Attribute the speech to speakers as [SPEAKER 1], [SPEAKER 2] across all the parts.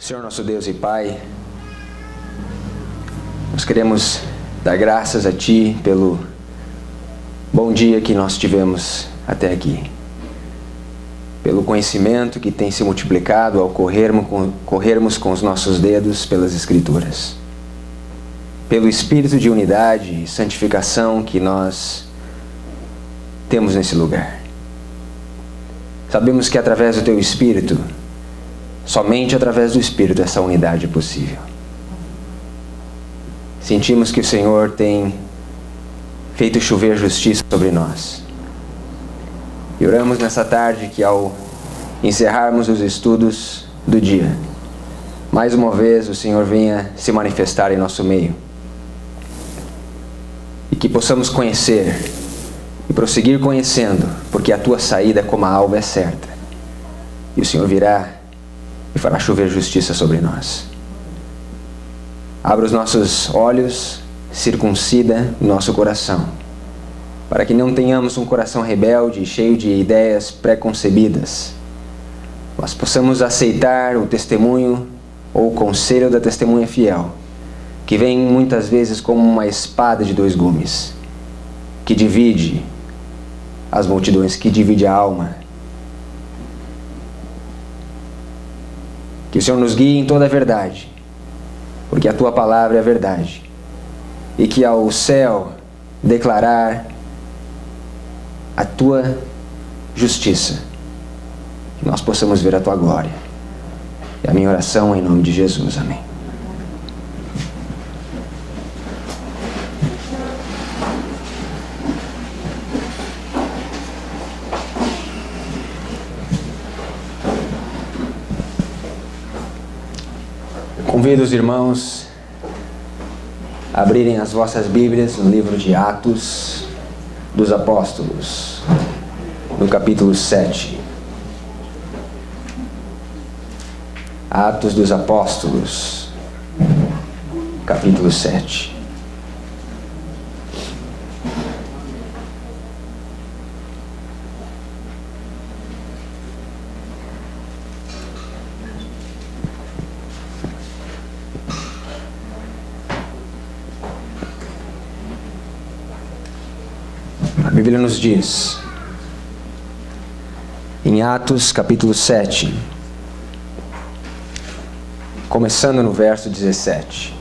[SPEAKER 1] Senhor nosso Deus e Pai, nós queremos dar graças a Ti pelo bom dia que nós tivemos até aqui, pelo conhecimento que tem se multiplicado ao corrermos com os nossos dedos pelas Escrituras, pelo espírito de unidade e santificação que nós temos nesse lugar. Sabemos que através do Teu Espírito, somente através do Espírito, essa unidade é possível. Sentimos que o Senhor tem feito chover justiça sobre nós. E oramos nessa tarde que, ao encerrarmos os estudos do dia, mais uma vez o Senhor venha se manifestar em nosso meio. E que possamos conhecer e prosseguir conhecendo, porque a Tua saída como a alva é certa. E o Senhor virá e fará chover justiça sobre nós. Abra os nossos olhos, circuncida o nosso coração, para que não tenhamos um coração rebelde, cheio de ideias pré-concebidas, mas possamos aceitar o testemunho ou o conselho da testemunha fiel, que vem muitas vezes como uma espada de dois gumes, que divide as multidões, que divide a alma. Que o Senhor nos guie em toda a verdade, porque a Tua palavra é a verdade. E que ao céu declarar a Tua justiça, que nós possamos ver a Tua glória. É a minha oração em nome de Jesus. Amém. Convido os irmãos a abrirem as vossas Bíblias no livro de Atos dos Apóstolos, no capítulo 7. Atos dos Apóstolos, capítulo 7. A Bíblia nos diz, em Atos capítulo 7, começando no verso 17.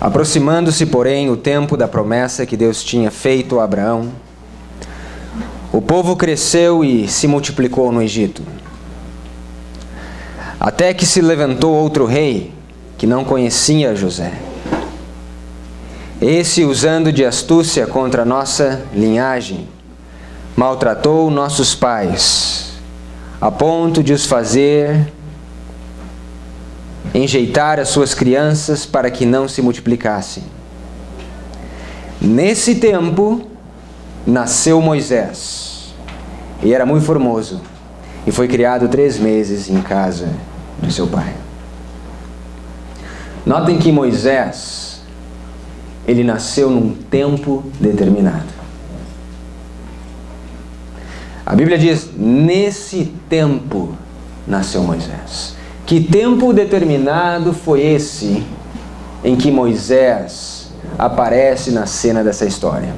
[SPEAKER 1] Aproximando-se, porém, o tempo da promessa que Deus tinha feito a Abraão, o povo cresceu e se multiplicou no Egito, até que se levantou outro rei, que não conhecia José. Esse, usando de astúcia contra a nossa linhagem, maltratou nossos pais, a ponto de os fazer enjeitar as suas crianças para que não se multiplicassem. Nesse tempo, nasceu Moisés, e era muito formoso, e foi criado 3 meses em casa de seu pai. Notem que Moisés, ele nasceu num tempo determinado. A Bíblia diz, nesse tempo nasceu Moisés. Que tempo determinado foi esse em que Moisés aparece na cena dessa história?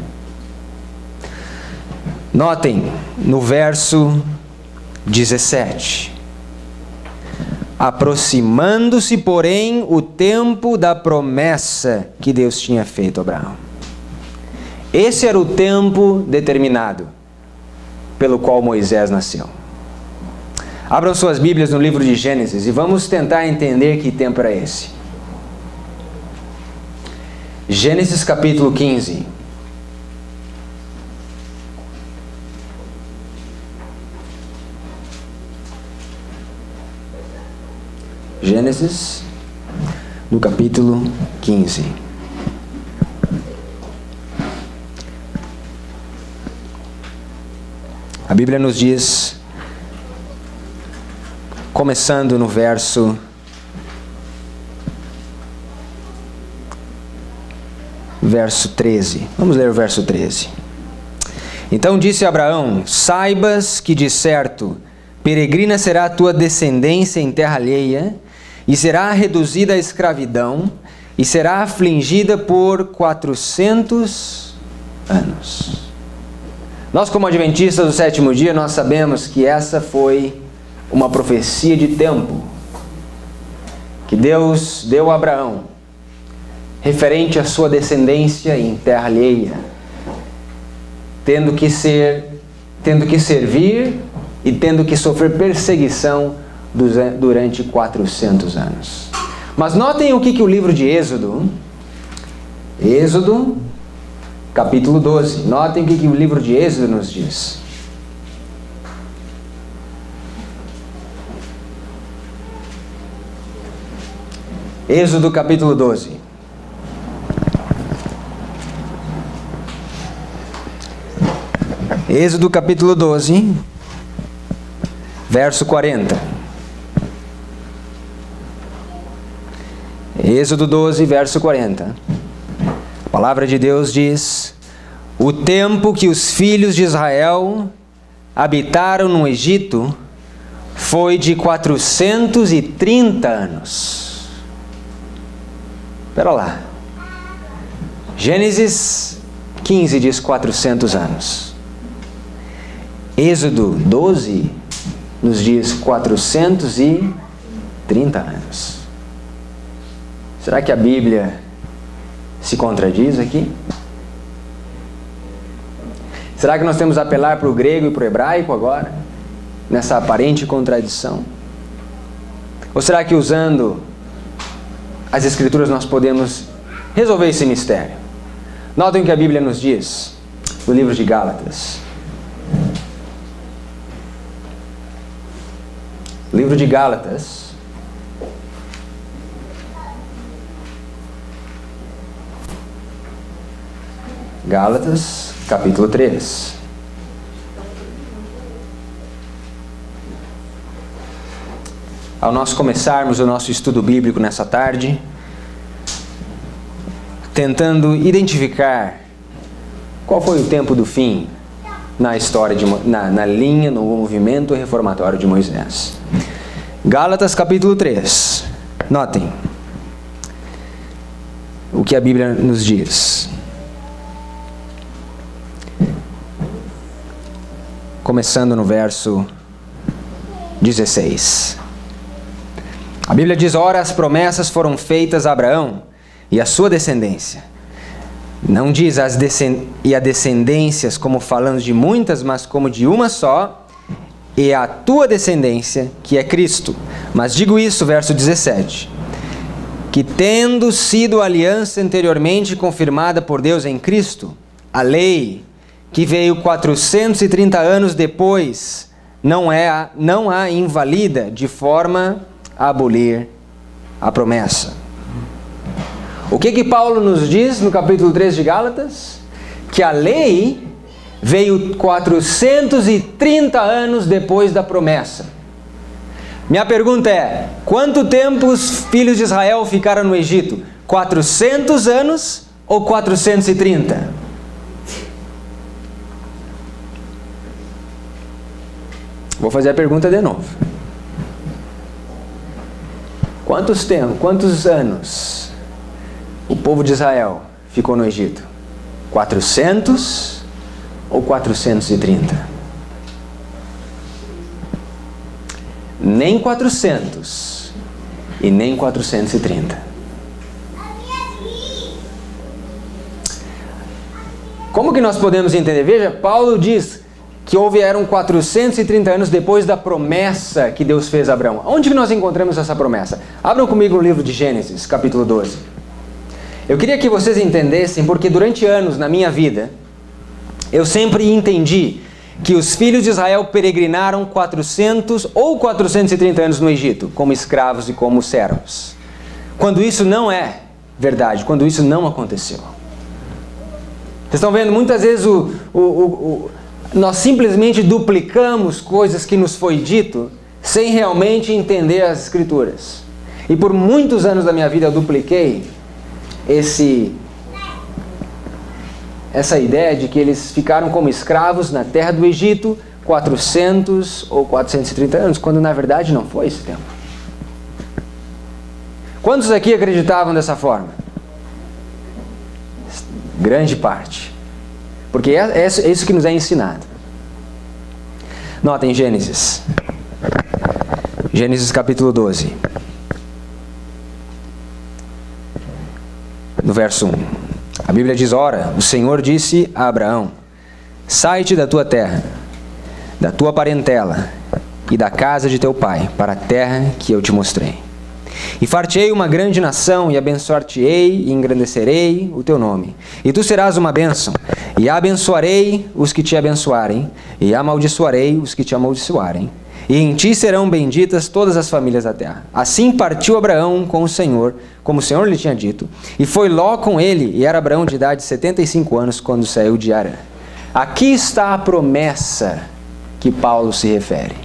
[SPEAKER 1] Notem no verso 17. Aproximando-se, porém, o tempo da promessa que Deus tinha feito a Abraão. Esse era o tempo determinado pelo qual Moisés nasceu. Abram suas Bíblias no livro de Gênesis e vamos tentar entender que tempo era esse. Gênesis capítulo 15. Gênesis, no capítulo 15. A Bíblia nos diz, começando no verso 13. Vamos ler o verso 13. Então disse Abraão: saibas que de certo peregrina será a tua descendência em terra alheia, e será reduzida à escravidão, e será afligida por 400 anos. Nós, como adventistas do sétimo dia, nós sabemos que essa foi uma profecia de tempo que Deus deu a Abraão, referente à sua descendência em terra alheia, tendo que servir e tendo que sofrer perseguição durante 400 anos. Mas notem o que o livro de Êxodo, capítulo 12, notem o que o livro de Êxodo nos diz. Êxodo capítulo 12. Êxodo capítulo 12, verso 40. Êxodo 12, verso 40. A palavra de Deus diz: o tempo que os filhos de Israel habitaram no Egito foi de 430 anos. Espera lá. Gênesis 15 diz 400 anos. Êxodo 12 nos diz 430 anos. Será que a Bíblia se contradiz aqui? Será que nós temos a apelar para o grego e para o hebraico agora? Nessa aparente contradição? Ou será que usando as Escrituras nós podemos resolver esse mistério? Notem o que a Bíblia nos diz no livro de Gálatas. Livro de Gálatas, capítulo 3. Ao nós começarmos o nosso estudo bíblico nessa tarde, tentando identificar qual foi o tempo do fim na história, na linha, no movimento reformatório de Moisés. Gálatas capítulo 3. Notem o que a Bíblia nos diz. Começando no verso 16. A Bíblia diz: ora, as promessas foram feitas a Abraão e a sua descendência. Não diz a descendências como falando de muitas, mas como de uma só, e a tua descendência, que é Cristo. Mas digo isso, verso 17, que tendo sido a aliança anteriormente confirmada por Deus em Cristo, a lei, que veio 430 anos depois, não a invalida de forma a abolir a promessa. O que Paulo nos diz no capítulo 3 de Gálatas? Que a lei veio 430 anos depois da promessa. Minha pergunta é: quanto tempo os filhos de Israel ficaram no Egito? 400 anos ou 430? Vou fazer a pergunta de novo. Quantos anos o povo de Israel ficou no Egito? 400 ou 430? Nem 400 e nem 430. Como que nós podemos entender? Veja, Paulo diz que eram 430 anos depois da promessa que Deus fez a Abraão. Onde que nós encontramos essa promessa? Abram comigo o livro de Gênesis, capítulo 12. Eu queria que vocês entendessem, porque durante anos na minha vida, eu sempre entendi que os filhos de Israel peregrinaram 400 ou 430 anos no Egito, como escravos e como servos. Quando isso não é verdade, quando isso não aconteceu. Vocês estão vendo, muitas vezes nós simplesmente duplicamos coisas que nos foi dito sem realmente entender as Escrituras. E por muitos anos da minha vida eu dupliquei essa ideia de que eles ficaram como escravos na terra do Egito 400 ou 430 anos, quando na verdade não foi esse tempo. Quantos aqui acreditavam dessa forma? Grande parte. Porque é isso que nos é ensinado. Notem Gênesis. Gênesis capítulo 12. No verso 1. A Bíblia diz: ora, o Senhor disse a Abraão: sai-te da tua terra, da tua parentela e da casa de teu pai, para a terra que eu te mostrei. E far-te-ei uma grande nação, e abençoar-te-ei, e engrandecerei o teu nome. E tu serás uma bênção, e abençoarei os que te abençoarem, e amaldiçoarei os que te amaldiçoarem. E em ti serão benditas todas as famílias da terra. Assim partiu Abraão com o Senhor, como o Senhor lhe tinha dito, e foi Ló com ele, e era Abraão de idade de 75 anos, quando saiu de Harã. Aqui está a promessa que Paulo se refere.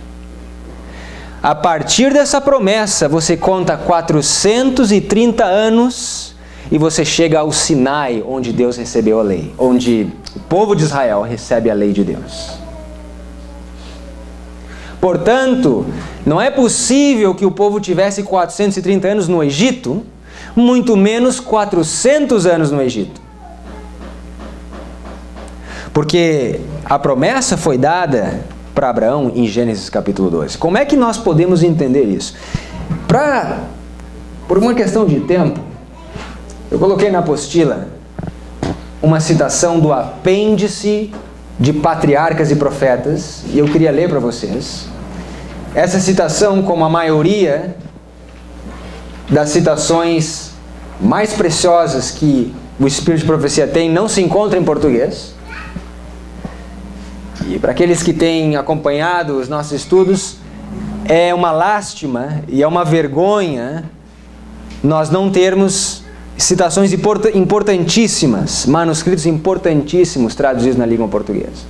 [SPEAKER 1] A partir dessa promessa, você conta 430 anos e você chega ao Sinai, onde Deus recebeu a lei, onde o povo de Israel recebe a lei de Deus. Portanto, não é possível que o povo tivesse 430 anos no Egito, muito menos 400 anos no Egito. Porque a promessa foi dada para Abraão em Gênesis capítulo 12. Como é que nós podemos entender isso? Por uma questão de tempo, eu coloquei na apostila uma citação do apêndice de Patriarcas e Profetas, e eu queria ler para vocês. Essa citação, como a maioria das citações mais preciosas que o Espírito de Profecia tem, não se encontra em português. E para aqueles que têm acompanhado os nossos estudos, é uma lástima e é uma vergonha nós não termos citações importantíssimas, manuscritos importantíssimos traduzidos na língua portuguesa.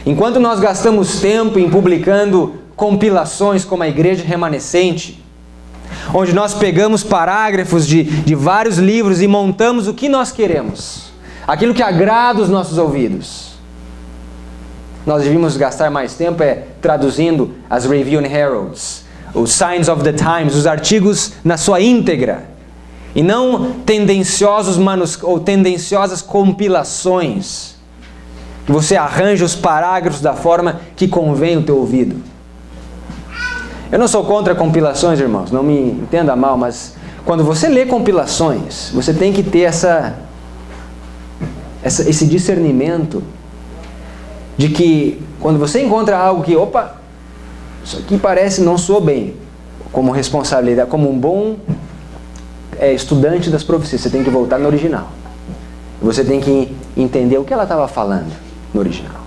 [SPEAKER 1] Enquanto nós gastamos tempo em publicando compilações como a Igreja Remanescente, onde nós pegamos parágrafos de vários livros e montamos o que nós queremos, aquilo que agrada os nossos ouvidos, nós devíamos gastar mais tempo traduzindo as Review and Heralds, os Signs of the Times, os artigos na sua íntegra, e não tendenciosas compilações, que você arranja os parágrafos da forma que convém o teu ouvido. Eu não sou contra compilações, irmãos, não me entenda mal, mas quando você lê compilações, você tem que ter esse discernimento de que quando você encontra algo que, opa, isso aqui parece não soa bem, como responsabilidade, como um bom estudante das profecias, você tem que voltar no original. Você tem que entender o que ela estava falando no original.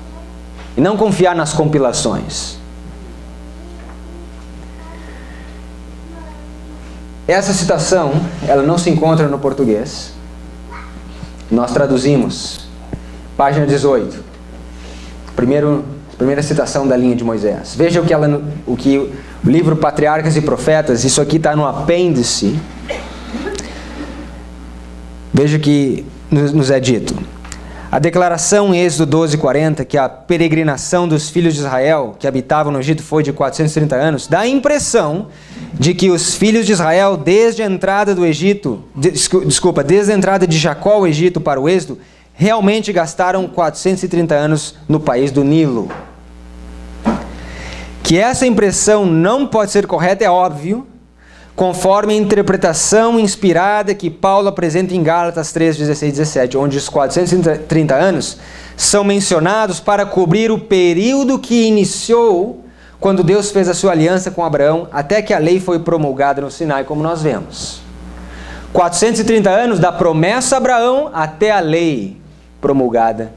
[SPEAKER 1] E não confiar nas compilações. Essa citação, ela não se encontra no português. Nós traduzimos, página 18. Primeira citação da linha de Moisés. Veja o que o livro Patriarcas e Profetas, isso aqui está no apêndice. Veja o que nos é dito. A declaração em Êxodo 12:40, que a peregrinação dos filhos de Israel que habitavam no Egito foi de 430 anos, dá a impressão de que os filhos de Israel, desde a entrada do Egito, desde a entrada de Jacó ao Egito para o Êxodo, realmente gastaram 430 anos no país do Nilo. Que essa impressão não pode ser correta é óbvio, conforme a interpretação inspirada que Paulo apresenta em Gálatas 3:16 e 17, onde os 430 anos são mencionados para cobrir o período que iniciou quando Deus fez a sua aliança com Abraão, até que a lei foi promulgada no Sinai, como nós vemos. 430 anos da promessa a Abraão até a lei promulgada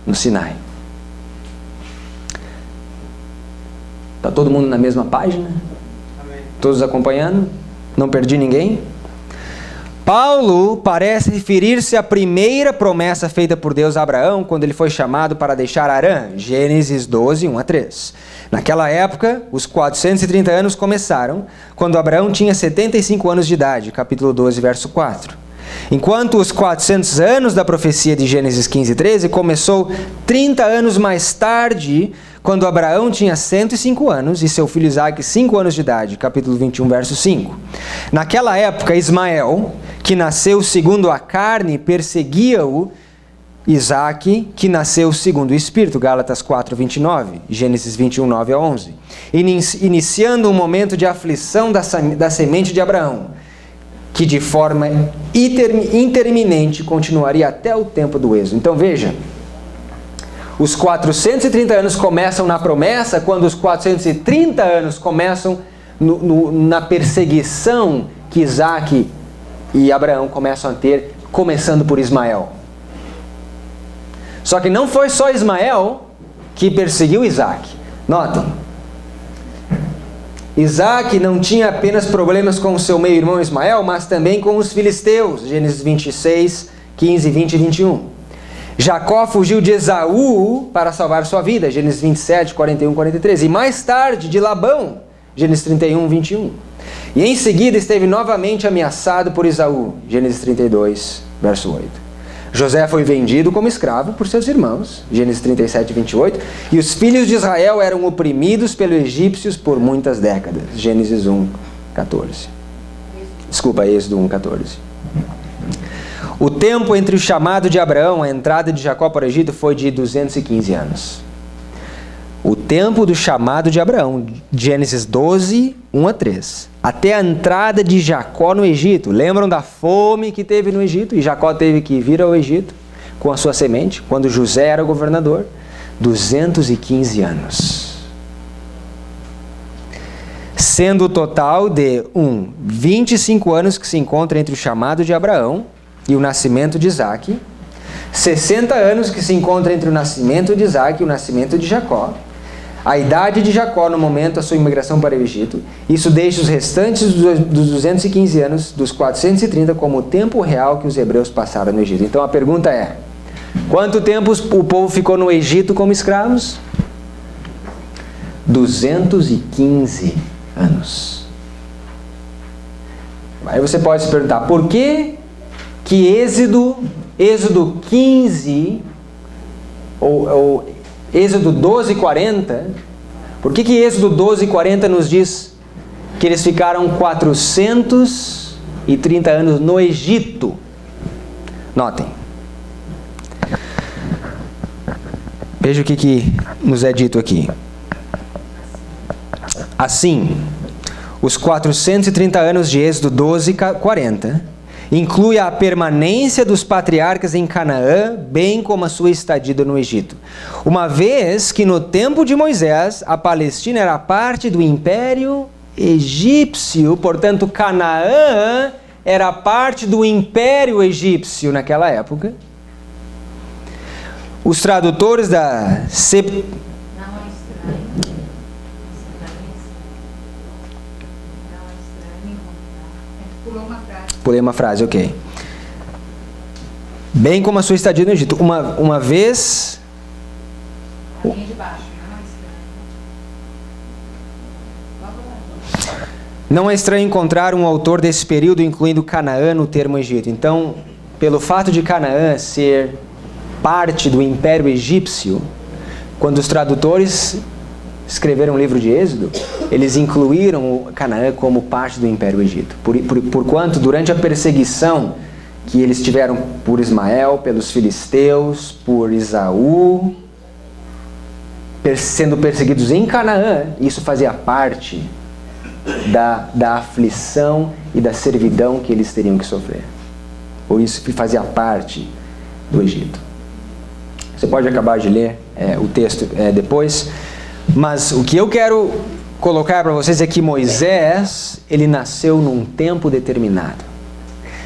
[SPEAKER 1] no Sinai. Está todo mundo na mesma página? Amém. Todos acompanhando? Não perdi ninguém? Paulo parece referir-se à primeira promessa feita por Deus a Abraão quando ele foi chamado para deixar Harã, Gênesis 12, 1 a 3. Naquela época, os 430 anos começaram quando Abraão tinha 75 anos de idade, capítulo 12, verso 4. Enquanto os 400 anos da profecia de Gênesis 15:13 começou 30 anos mais tarde, quando Abraão tinha 105 anos e seu filho Isaque 5 anos de idade, capítulo 21, verso 5. Naquela época, Ismael, que nasceu segundo a carne, perseguia-o, Isaque, que nasceu segundo o Espírito, Gálatas 4:29, Gênesis 21, 9 a 11. Iniciando um momento de aflição da semente de Abraão, que de forma interminente continuaria até o tempo do êxodo. Então veja, os 430 anos começam na promessa, quando os 430 anos começam na perseguição que Isaque e Abraão começam a ter, começando por Ismael. Só que não foi só Ismael que perseguiu Isaque. Notem, Isaque não tinha apenas problemas com o seu meio-irmão Ismael, mas também com os filisteus, Gênesis 26, 15, 20 e 21. Jacó fugiu de Esaú para salvar sua vida, Gênesis 27, 41 e 43. E mais tarde de Labão, Gênesis 31, 21. E em seguida esteve novamente ameaçado por Esaú, Gênesis 32, verso 8. José foi vendido como escravo por seus irmãos, Gênesis 37, 28, e os filhos de Israel eram oprimidos pelos egípcios por muitas décadas, Gênesis 1, 14. Desculpa, Êxodo 1, 14. O tempo entre o chamado de Abraão e a entrada de Jacó para o Egito foi de 215 anos. O tempo do chamado de Abraão, Gênesis 12, 1 a 3. Até a entrada de Jacó no Egito. Lembram da fome que teve no Egito? E Jacó teve que vir ao Egito com a sua semente, quando José era governador. 215 anos. Sendo o total de 25 anos que se encontra entre o chamado de Abraão e o nascimento de Isaque. 60 anos que se encontra entre o nascimento de Isaque e o nascimento de Jacó. A idade de Jacó no momento da sua imigração para o Egito. Isso deixa os restantes dos 215 anos, dos 430, como o tempo real que os hebreus passaram no Egito. Então a pergunta é, quanto tempo o povo ficou no Egito como escravos? 215 anos. Aí você pode se perguntar, por que Êxodo 15 ou Êxodo 12, 40, por que Êxodo 12, 40 nos diz que eles ficaram 430 anos no Egito? Notem. Veja o que nos é dito aqui. Assim, os 430 anos de Êxodo 12, 40 inclui a permanência dos patriarcas em Canaã, bem como a sua estadia no Egito. Uma vez que no tempo de Moisés, a Palestina era parte do Império Egípcio, portanto Canaã era parte do Império Egípcio naquela época. Os tradutores da Pulei uma frase, ok. Bem como a sua estadia no Egito. Uma vez... Não é estranho encontrar um autor desse período incluindo Canaã no termo Egito. Então, pelo fato de Canaã ser parte do Império Egípcio, quando os tradutores escreveram o livro de Êxodo, eles incluíram Canaã como parte do Império Egito. Porquanto, durante a perseguição que eles tiveram por Ismael, pelos filisteus, por Esaú, sendo perseguidos em Canaã, isso fazia parte da aflição e da servidão que eles teriam que sofrer. Ou isso fazia parte do Egito. Você pode acabar de ler o texto depois. Mas o que eu quero colocar para vocês é que Moisés, ele nasceu num tempo determinado.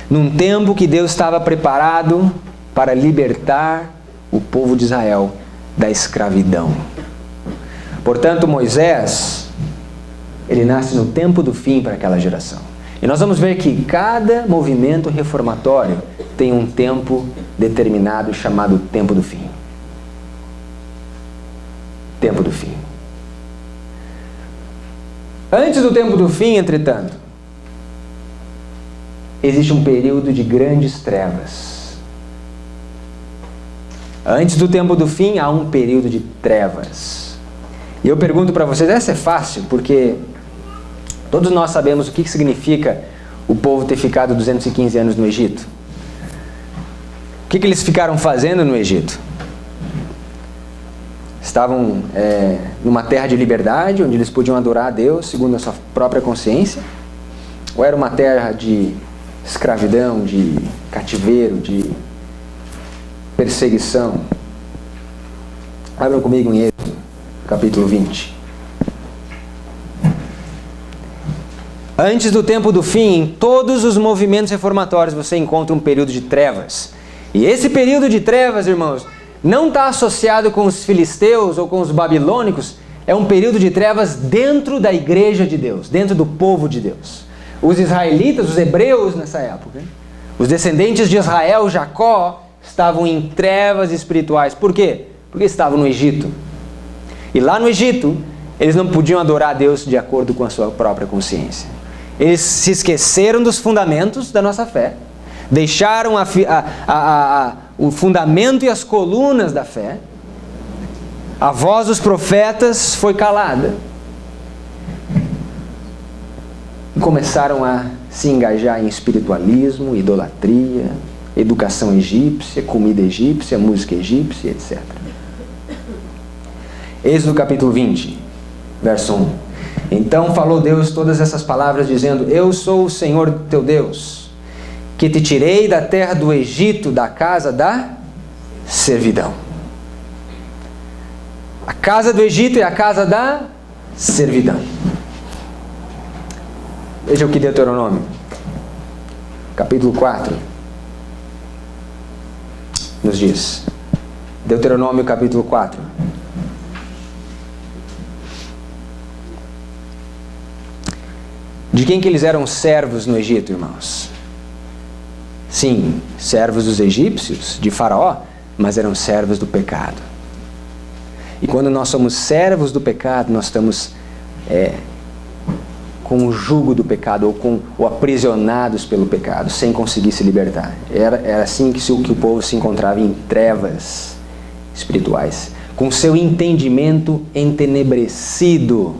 [SPEAKER 1] Num tempo que Deus estava preparado para libertar o povo de Israel da escravidão. Portanto, Moisés, ele nasce no tempo do fim para aquela geração. E nós vamos ver que cada movimento reformatório tem um tempo determinado chamado tempo do fim. Tempo do fim. Antes do tempo do fim, entretanto, existe um período de grandes trevas. Antes do tempo do fim, há um período de trevas. E eu pergunto para vocês, essa é fácil, porque todos nós sabemos o que significa o povo ter ficado 215 anos no Egito. O que eles ficaram fazendo no Egito? Estavam numa terra de liberdade, onde eles podiam adorar a Deus segundo a sua própria consciência? Ou era uma terra de escravidão, de cativeiro, de perseguição? Abram comigo em Êxodo, capítulo 20. Antes do tempo do fim, em todos os movimentos reformatórios você encontra um período de trevas. E esse período de trevas, irmãos, não está associado com os filisteus ou com os babilônicos. É um período de trevas dentro da igreja de Deus, dentro do povo de Deus. Os israelitas, os hebreus nessa época, os descendentes de Israel, Jacó, estavam em trevas espirituais. Por quê? Porque estavam no Egito. E lá no Egito, eles não podiam adorar a Deus de acordo com a sua própria consciência. Eles se esqueceram dos fundamentos da nossa fé. Deixaram o fundamento e as colunas da fé. A voz dos profetas foi calada. E começaram a se engajar em espiritualismo, idolatria, educação egípcia, comida egípcia, música egípcia, etc. Êxodo capítulo 20, verso 1. Então falou Deus todas essas palavras, dizendo: Eu sou o Senhor teu Deus, que te tirei da terra do Egito, da casa da servidão. A casa do Egito é a casa da servidão. Veja o que Deuteronômio, capítulo 4, nos diz. Deuteronômio, capítulo 4. De quem que eles eram servos no Egito, irmãos? Sim, servos dos egípcios, de Faraó, mas eram servos do pecado. E quando nós somos servos do pecado, nós estamos com o jugo do pecado, ou aprisionados pelo pecado, sem conseguir se libertar. Era assim que o povo se encontrava, em trevas espirituais, com seu entendimento entenebrecido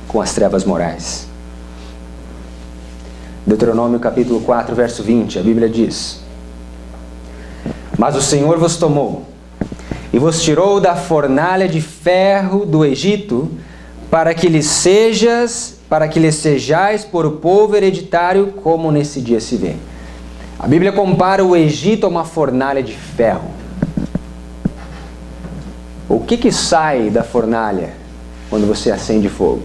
[SPEAKER 1] com as trevas morais. Deuteronômio capítulo 4, verso 20, a Bíblia diz: Mas o Senhor vos tomou e vos tirou da fornalha de ferro do Egito, para que lhe sejais por o povo hereditário, como nesse dia se vê. A Bíblia compara o Egito a uma fornalha de ferro. O que sai da fornalha quando você acende fogo?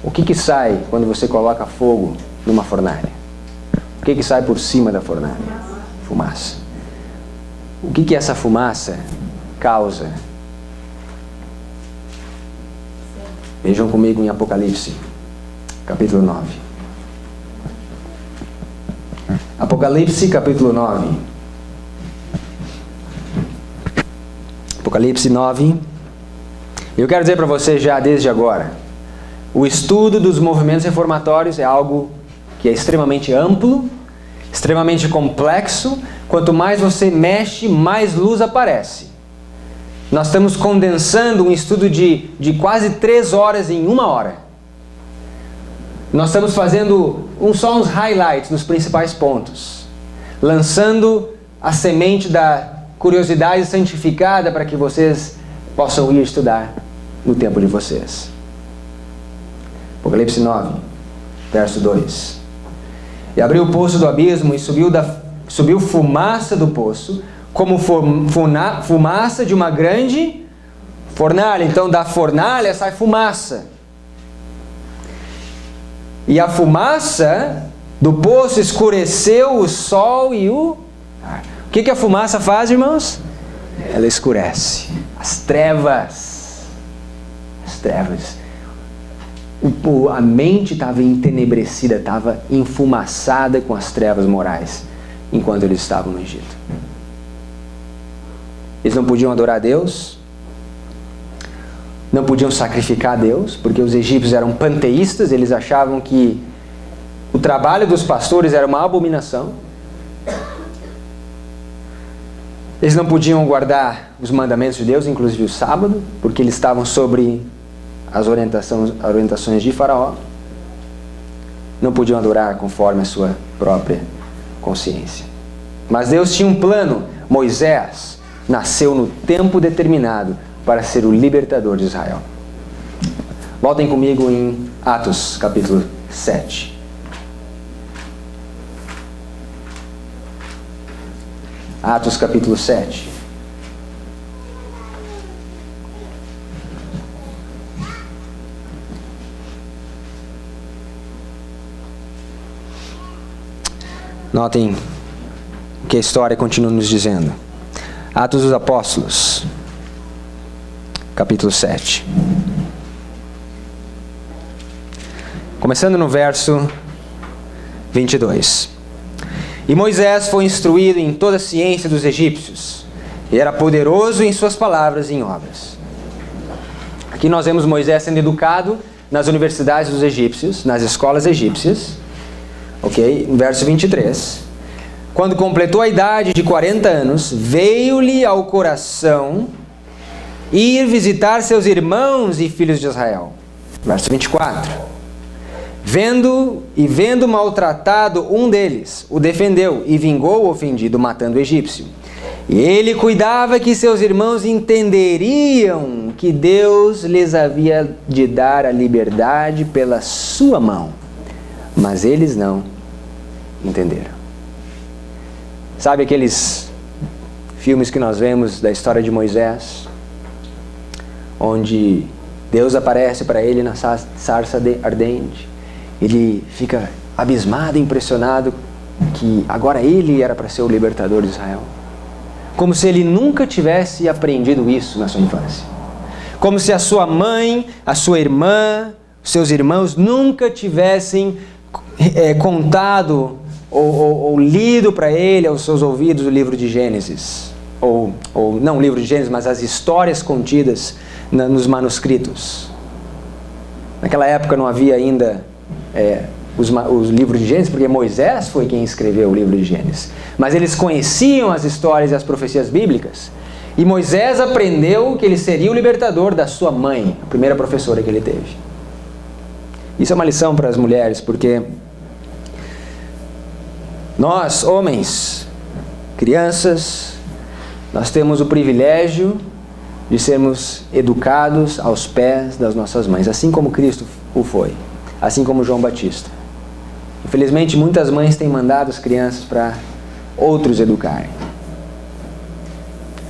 [SPEAKER 1] O que sai quando você coloca fogo numa fornalha? O que sai por cima da fornalha? Fumaça. O que essa fumaça causa? Vejam comigo em Apocalipse, capítulo 9. Apocalipse, capítulo 9. Apocalipse 9. Eu quero dizer para você já desde agora, o estudo dos movimentos reformatórios é algo que é extremamente amplo, extremamente complexo. Quanto mais você mexe, mais luz aparece. Nós estamos condensando um estudo de quase 3 horas em 1 hora. Nós estamos fazendo só uns highlights nos principais pontos, lançando a semente da curiosidade santificada para que vocês possam ir estudar no tempo de vocês. Apocalipse 9, verso 2. E abriu o poço do abismo e subiu fumaça do poço, como fumaça de uma grande fornalha. Então da fornalha sai fumaça. E a fumaça do poço escureceu o sol e o ar. O que a fumaça faz, irmãos? Ela escurece. As trevas. A mente estava entenebrecida, estava enfumaçada com as trevas morais, enquanto eles estavam no Egito. Eles não podiam adorar a Deus, não podiam sacrificar a Deus, porque os egípcios eram panteístas, eles achavam que trabalho dos pastores era uma abominação. Eles não podiam guardar os mandamentos de Deus, inclusive o sábado, porque eles estavam sobre as orientações de Faraó. Não podiam adorar conforme a sua própria consciência. Mas Deus tinha um plano. Moisés nasceu no tempo determinado para ser o libertador de Israel. Voltem comigo em Atos capítulo 7. Atos capítulo 7. Notem o que a história continua nos dizendo. Atos dos Apóstolos, capítulo 7. Começando no verso 22. E Moisés foi instruído em toda a ciência dos egípcios, e era poderoso em suas palavras e em obras. Aqui nós vemos Moisés sendo educado nas universidades dos egípcios, nas escolas egípcias. Ok? No verso 23. Quando completou a idade de 40 anos, veio-lhe ao coração ir visitar seus irmãos e filhos de Israel. Verso 24. Vendo maltratado um deles, o defendeu e vingou o ofendido, matando o egípcio. E ele cuidava que seus irmãos entenderiam que Deus lhes havia de dar a liberdade pela sua mão. Mas eles não entenderam. Sabe aqueles filmes que nós vemos da história de Moisés, onde Deus aparece para ele na sarça ardente? Ele fica abismado, impressionado que agora ele era para ser o libertador de Israel. Como se ele nunca tivesse aprendido isso na sua infância. Como se a sua mãe, a sua irmã, seus irmãos nunca tivessem contado ou lido para ele aos seus ouvidos o livro de Gênesis. Ou não o livro de Gênesis, mas as histórias contidas nos manuscritos. Naquela época não havia ainda os livros de Gênesis, porque Moisés foi quem escreveu o livro de Gênesis. Mas eles conheciam as histórias e as profecias bíblicas. E Moisés aprendeu que ele seria o libertador da sua mãe, a primeira professora que ele teve. Isso é uma lição para as mulheres, porque nós, homens, crianças, nós temos o privilégio de sermos educados aos pés das nossas mães, assim como Cristo o foi. Assim como João Batista. Infelizmente, muitas mães têm mandado as crianças para outros educarem,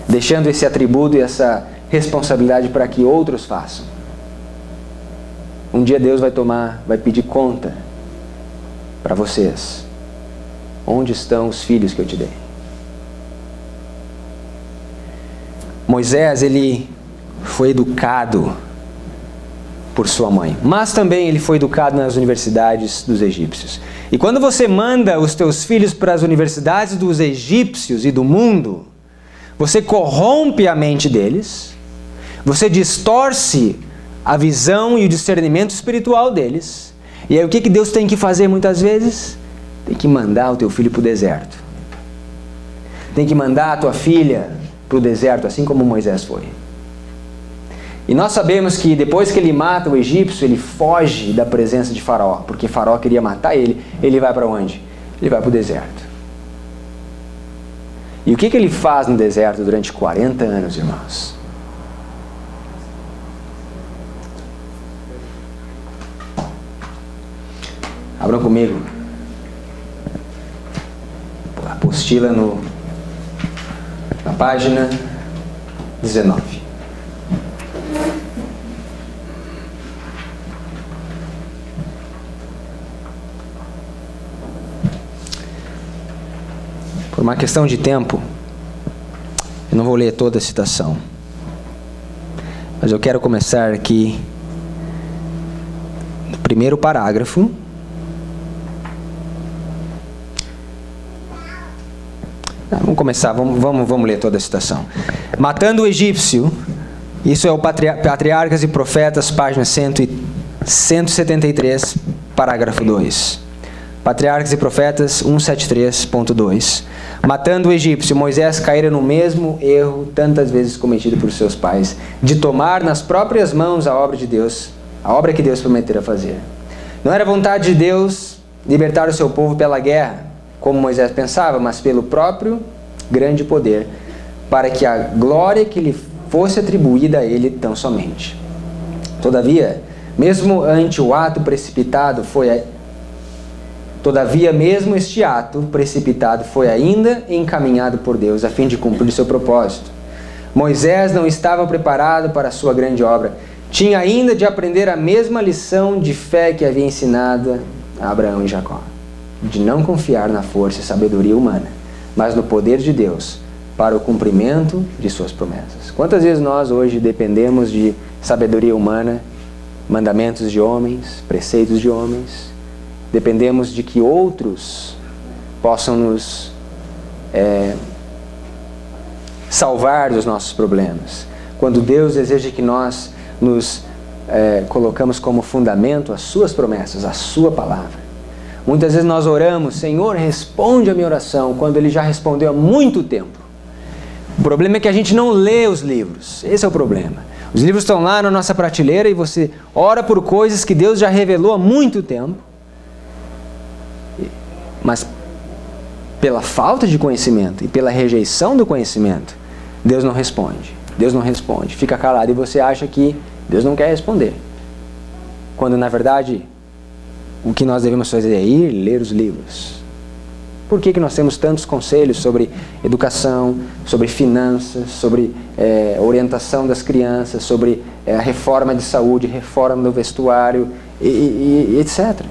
[SPEAKER 1] deixando esse atributo e essa responsabilidade para que outros façam. Um dia Deus vai pedir conta para vocês. Onde estão os filhos que eu te dei? Moisés, ele foi educado por sua mãe, mas também ele foi educado nas universidades dos egípcios. E quando você manda os teus filhos para as universidades dos egípcios e do mundo, você corrompe a mente deles, você distorce a visão e o discernimento espiritual deles. E aí o que Deus tem que fazer muitas vezes? Tem que mandar o teu filho para o deserto. Tem que mandar a tua filha para o deserto, assim como Moisés foi. E nós sabemos que depois que ele mata o egípcio, ele foge da presença de Faraó, porque Faraó queria matar ele. Ele vai para onde? Ele vai para o deserto. E o que ele faz no deserto durante 40 anos, irmãos? Abram comigo a apostila na página 19. Por uma questão de tempo, eu não vou ler toda a citação, mas eu quero começar aqui no primeiro parágrafo. Vamos começar, vamos ler toda a citação. Matando o egípcio, isso é o Patriarcas e Profetas, página 173, parágrafo 2. Patriarcas e Profetas 173.2. Matando o egípcio, Moisés caíra no mesmo erro tantas vezes cometido por seus pais, de tomar nas próprias mãos a obra de Deus, a obra que Deus prometera fazer. Não era vontade de Deus libertar o seu povo pela guerra, como Moisés pensava, mas pelo próprio grande poder, para que a glória que lhe fosse atribuída a ele tão somente. Todavia, mesmo este ato precipitado foi ainda encaminhado por Deus a fim de cumprir seu propósito. Moisés não estava preparado para a sua grande obra. Tinha ainda de aprender a mesma lição de fé que havia ensinado a Abraão e Jacó, de não confiar na força e sabedoria humana, mas no poder de Deus para o cumprimento de suas promessas. Quantas vezes nós hoje dependemos de sabedoria humana, mandamentos de homens, preceitos de homens? Dependemos de que outros possam nos salvar dos nossos problemas, quando Deus deseja que nós nos colocamos como fundamento as suas promessas, a sua palavra. Muitas vezes nós oramos, Senhor, responde a minha oração, quando Ele já respondeu há muito tempo. O problema é que a gente não lê os livros. Esse é o problema. Os livros estão lá na nossa prateleira e você ora por coisas que Deus já revelou há muito tempo, mas pela falta de conhecimento e pela rejeição do conhecimento, Deus não responde. Deus não responde. Fica calado e você acha que Deus não quer responder. Quando, na verdade, o que nós devemos fazer é ir ler os livros. Por que nós temos tantos conselhos sobre educação, sobre finanças, sobre orientação das crianças, sobre a reforma de saúde, reforma do vestuário, e etc.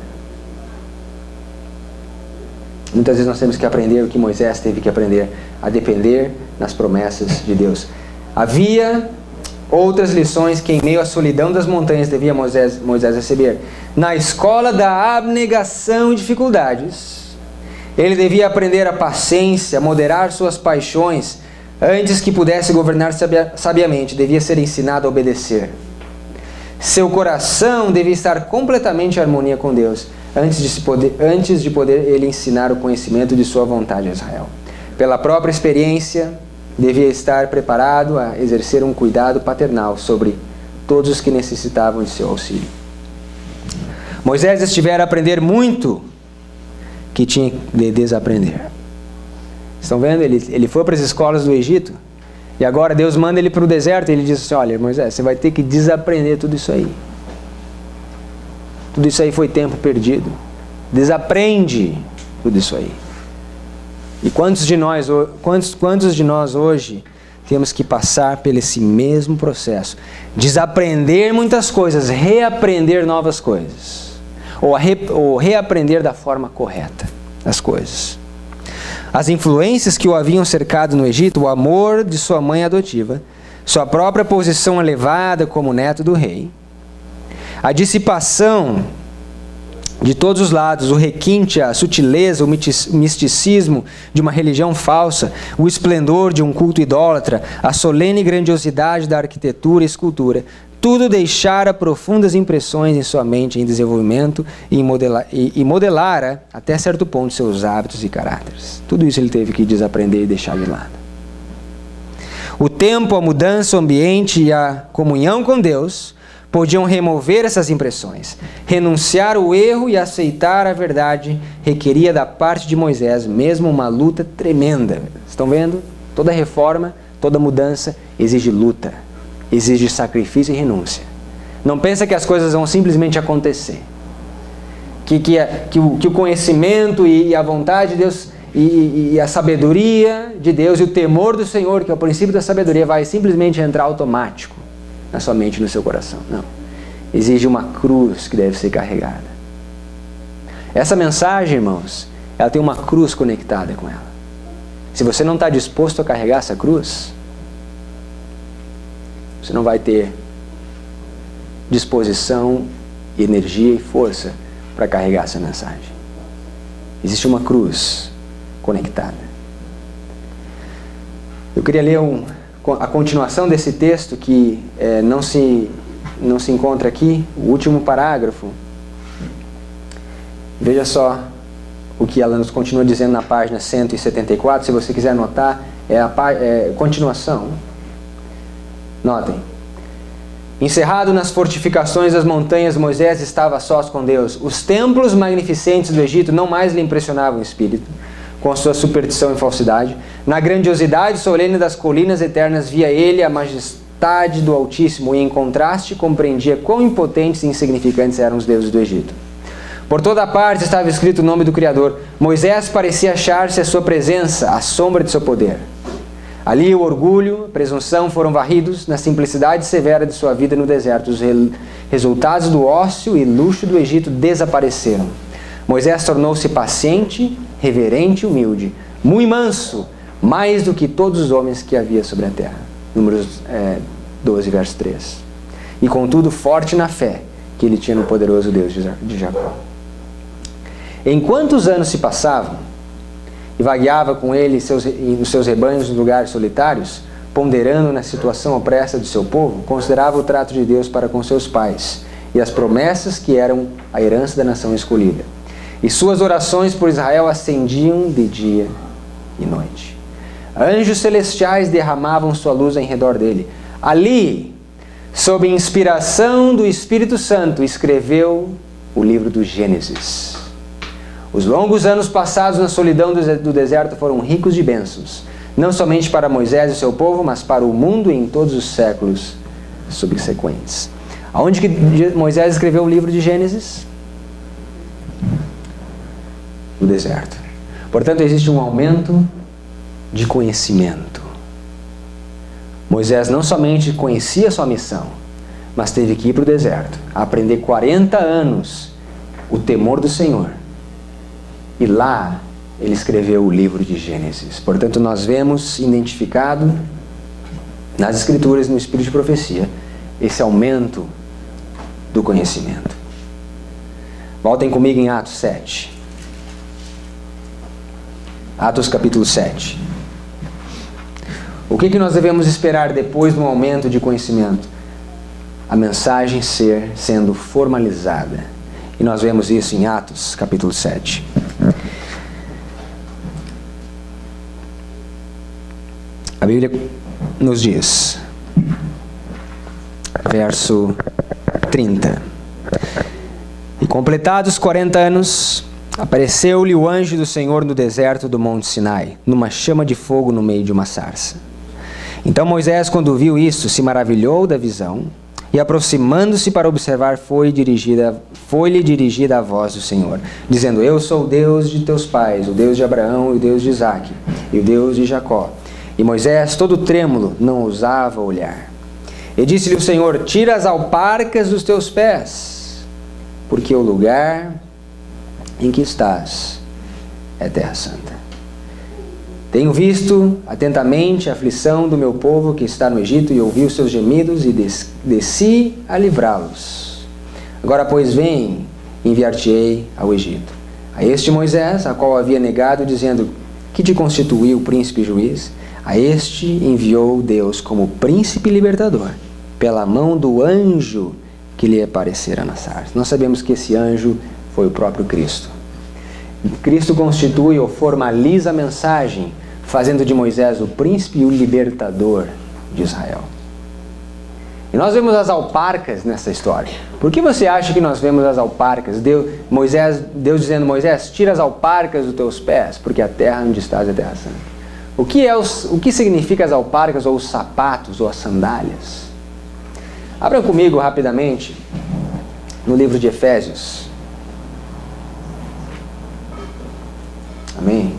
[SPEAKER 1] Muitas vezes nós temos que aprender o que Moisés teve que aprender, a depender nas promessas de Deus. Havia outras lições que em meio à solidão das montanhas devia Moisés receber. Na escola da abnegação e dificuldades, ele devia aprender a paciência, a moderar suas paixões, antes que pudesse governar sabiamente, devia ser ensinado a obedecer. Seu coração devia estar completamente em harmonia com Deus, antes de poder ele ensinar o conhecimento de sua vontade a Israel. Pela própria experiência, devia estar preparado a exercer um cuidado paternal sobre todos os que necessitavam de seu auxílio. Moisés estivera a aprender muito que tinha de desaprender. Estão vendo? Ele foi para as escolas do Egito e agora Deus manda ele para o deserto e ele diz assim, olha Moisés, você vai ter que desaprender tudo isso aí. Tudo isso aí foi tempo perdido. Desaprende tudo isso aí. E quantos de nós hoje temos que passar por esse mesmo processo? Desaprender muitas coisas, reaprender novas coisas. Ou reaprender da forma correta as coisas. As influências que o haviam cercado no Egito, o amor de sua mãe adotiva, sua própria posição elevada como neto do rei, a dissipação de todos os lados, o requinte, a sutileza, o misticismo de uma religião falsa, o esplendor de um culto idólatra, a solene grandiosidade da arquitetura e escultura, tudo deixara profundas impressões em sua mente em desenvolvimento e modelara até certo ponto seus hábitos e caráteres. Tudo isso ele teve que desaprender e deixar de lado. O tempo, a mudança, o ambiente e a comunhão com Deus podiam remover essas impressões. Renunciar ao erro e aceitar a verdade requeria da parte de Moisés mesmo uma luta tremenda. Estão vendo? Toda reforma, toda mudança exige luta, exige sacrifício e renúncia. Não pensa que as coisas vão simplesmente acontecer. Que o conhecimento e a vontade de Deus e a sabedoria de Deus e o temor do Senhor, que é o princípio da sabedoria, vai simplesmente entrar automático na sua mente e no seu coração. Não. Exige uma cruz que deve ser carregada. Essa mensagem, irmãos, ela tem uma cruz conectada com ela. Se você não está disposto a carregar essa cruz, você não vai ter disposição, energia e força para carregar essa mensagem. Existe uma cruz conectada. Eu queria ler a continuação desse texto que não se encontra aqui, o último parágrafo. Veja só o que ela nos continua dizendo na página 174, se você quiser anotar, é a continuação. Notem. Encerrado nas fortificações das montanhas, Moisés estava a sós com Deus. Os templos magnificentes do Egito não mais lhe impressionavam o espírito, com sua superstição e falsidade. Na grandiosidade solene das colinas eternas via ele a majestade do Altíssimo e, em contraste, compreendia quão impotentes e insignificantes eram os deuses do Egito. Por toda parte estava escrito o nome do Criador. Moisés parecia achar-se à sua presença, à sombra de seu poder. Ali o orgulho, a presunção foram varridos, na simplicidade severa de sua vida no deserto. Os resultados do ócio e luxo do Egito desapareceram. Moisés tornou-se paciente, reverente e humilde, muito manso, mais do que todos os homens que havia sobre a terra. Números 12, verso 3. E contudo forte na fé que ele tinha no poderoso Deus de Jacó. Enquanto os anos se passavam, e vagueava com ele e os seus rebanhos em lugares solitários, ponderando na situação opressa de seu povo, considerava o trato de Deus para com seus pais e as promessas que eram a herança da nação escolhida. E suas orações por Israel ascendiam de dia e noite. Anjos celestiais derramavam sua luz em redor dele. Ali, sob inspiração do Espírito Santo, escreveu o livro do Gênesis. Os longos anos passados na solidão do deserto foram ricos de bênçãos, não somente para Moisés e seu povo, mas para o mundo em todos os séculos subsequentes. Aonde que Moisés escreveu o livro de Gênesis? No deserto. Portanto, existe um aumento de conhecimento. Moisés não somente conhecia sua missão, mas teve que ir para o deserto, aprender 40 anos o temor do Senhor. E lá ele escreveu o livro de Gênesis. Portanto, nós vemos identificado nas Escrituras, no espírito de profecia, esse aumento do conhecimento. Voltem comigo em Atos 7. Atos capítulo 7. O que nós devemos esperar depois de um aumento de conhecimento? A mensagem sendo formalizada. E nós vemos isso em Atos capítulo 7. A Bíblia nos diz, verso 30. E completados 40 anos, apareceu-lhe o anjo do Senhor no deserto do Monte Sinai, numa chama de fogo no meio de uma sarça. Então Moisés, quando viu isso, se maravilhou da visão, e aproximando-se para observar, foi-lhe dirigida a voz do Senhor, dizendo: Eu sou o Deus de teus pais, o Deus de Abraão e o Deus de Isaque, e o Deus de Jacó. E Moisés, todo trêmulo, não ousava olhar. E disse-lhe o Senhor: Tira as alparcas dos teus pés, porque o lugar em que estás é terra santa. Tenho visto atentamente a aflição do meu povo que está no Egito, e ouvi os seus gemidos, e desci a livrá-los. Agora, pois, vem, enviar-te-ei ao Egito. A este Moisés, a qual havia negado, dizendo que te constituiu príncipe e juiz, a este enviou Deus como príncipe libertador, pela mão do anjo que lhe aparecera na sarça. Nós sabemos que esse anjo foi o próprio Cristo. Cristo constitui ou formaliza a mensagem, fazendo de Moisés o príncipe e o libertador de Israel. E nós vemos as alparcas nessa história. Por que você acha que nós vemos as alparcas? Deus dizendo: Moisés, tira as alparcas dos teus pés, porque a terra onde estás é terra santa. O que significa as alparcas, ou os sapatos, ou as sandálias? Abram comigo rapidamente no livro de Efésios. Amém?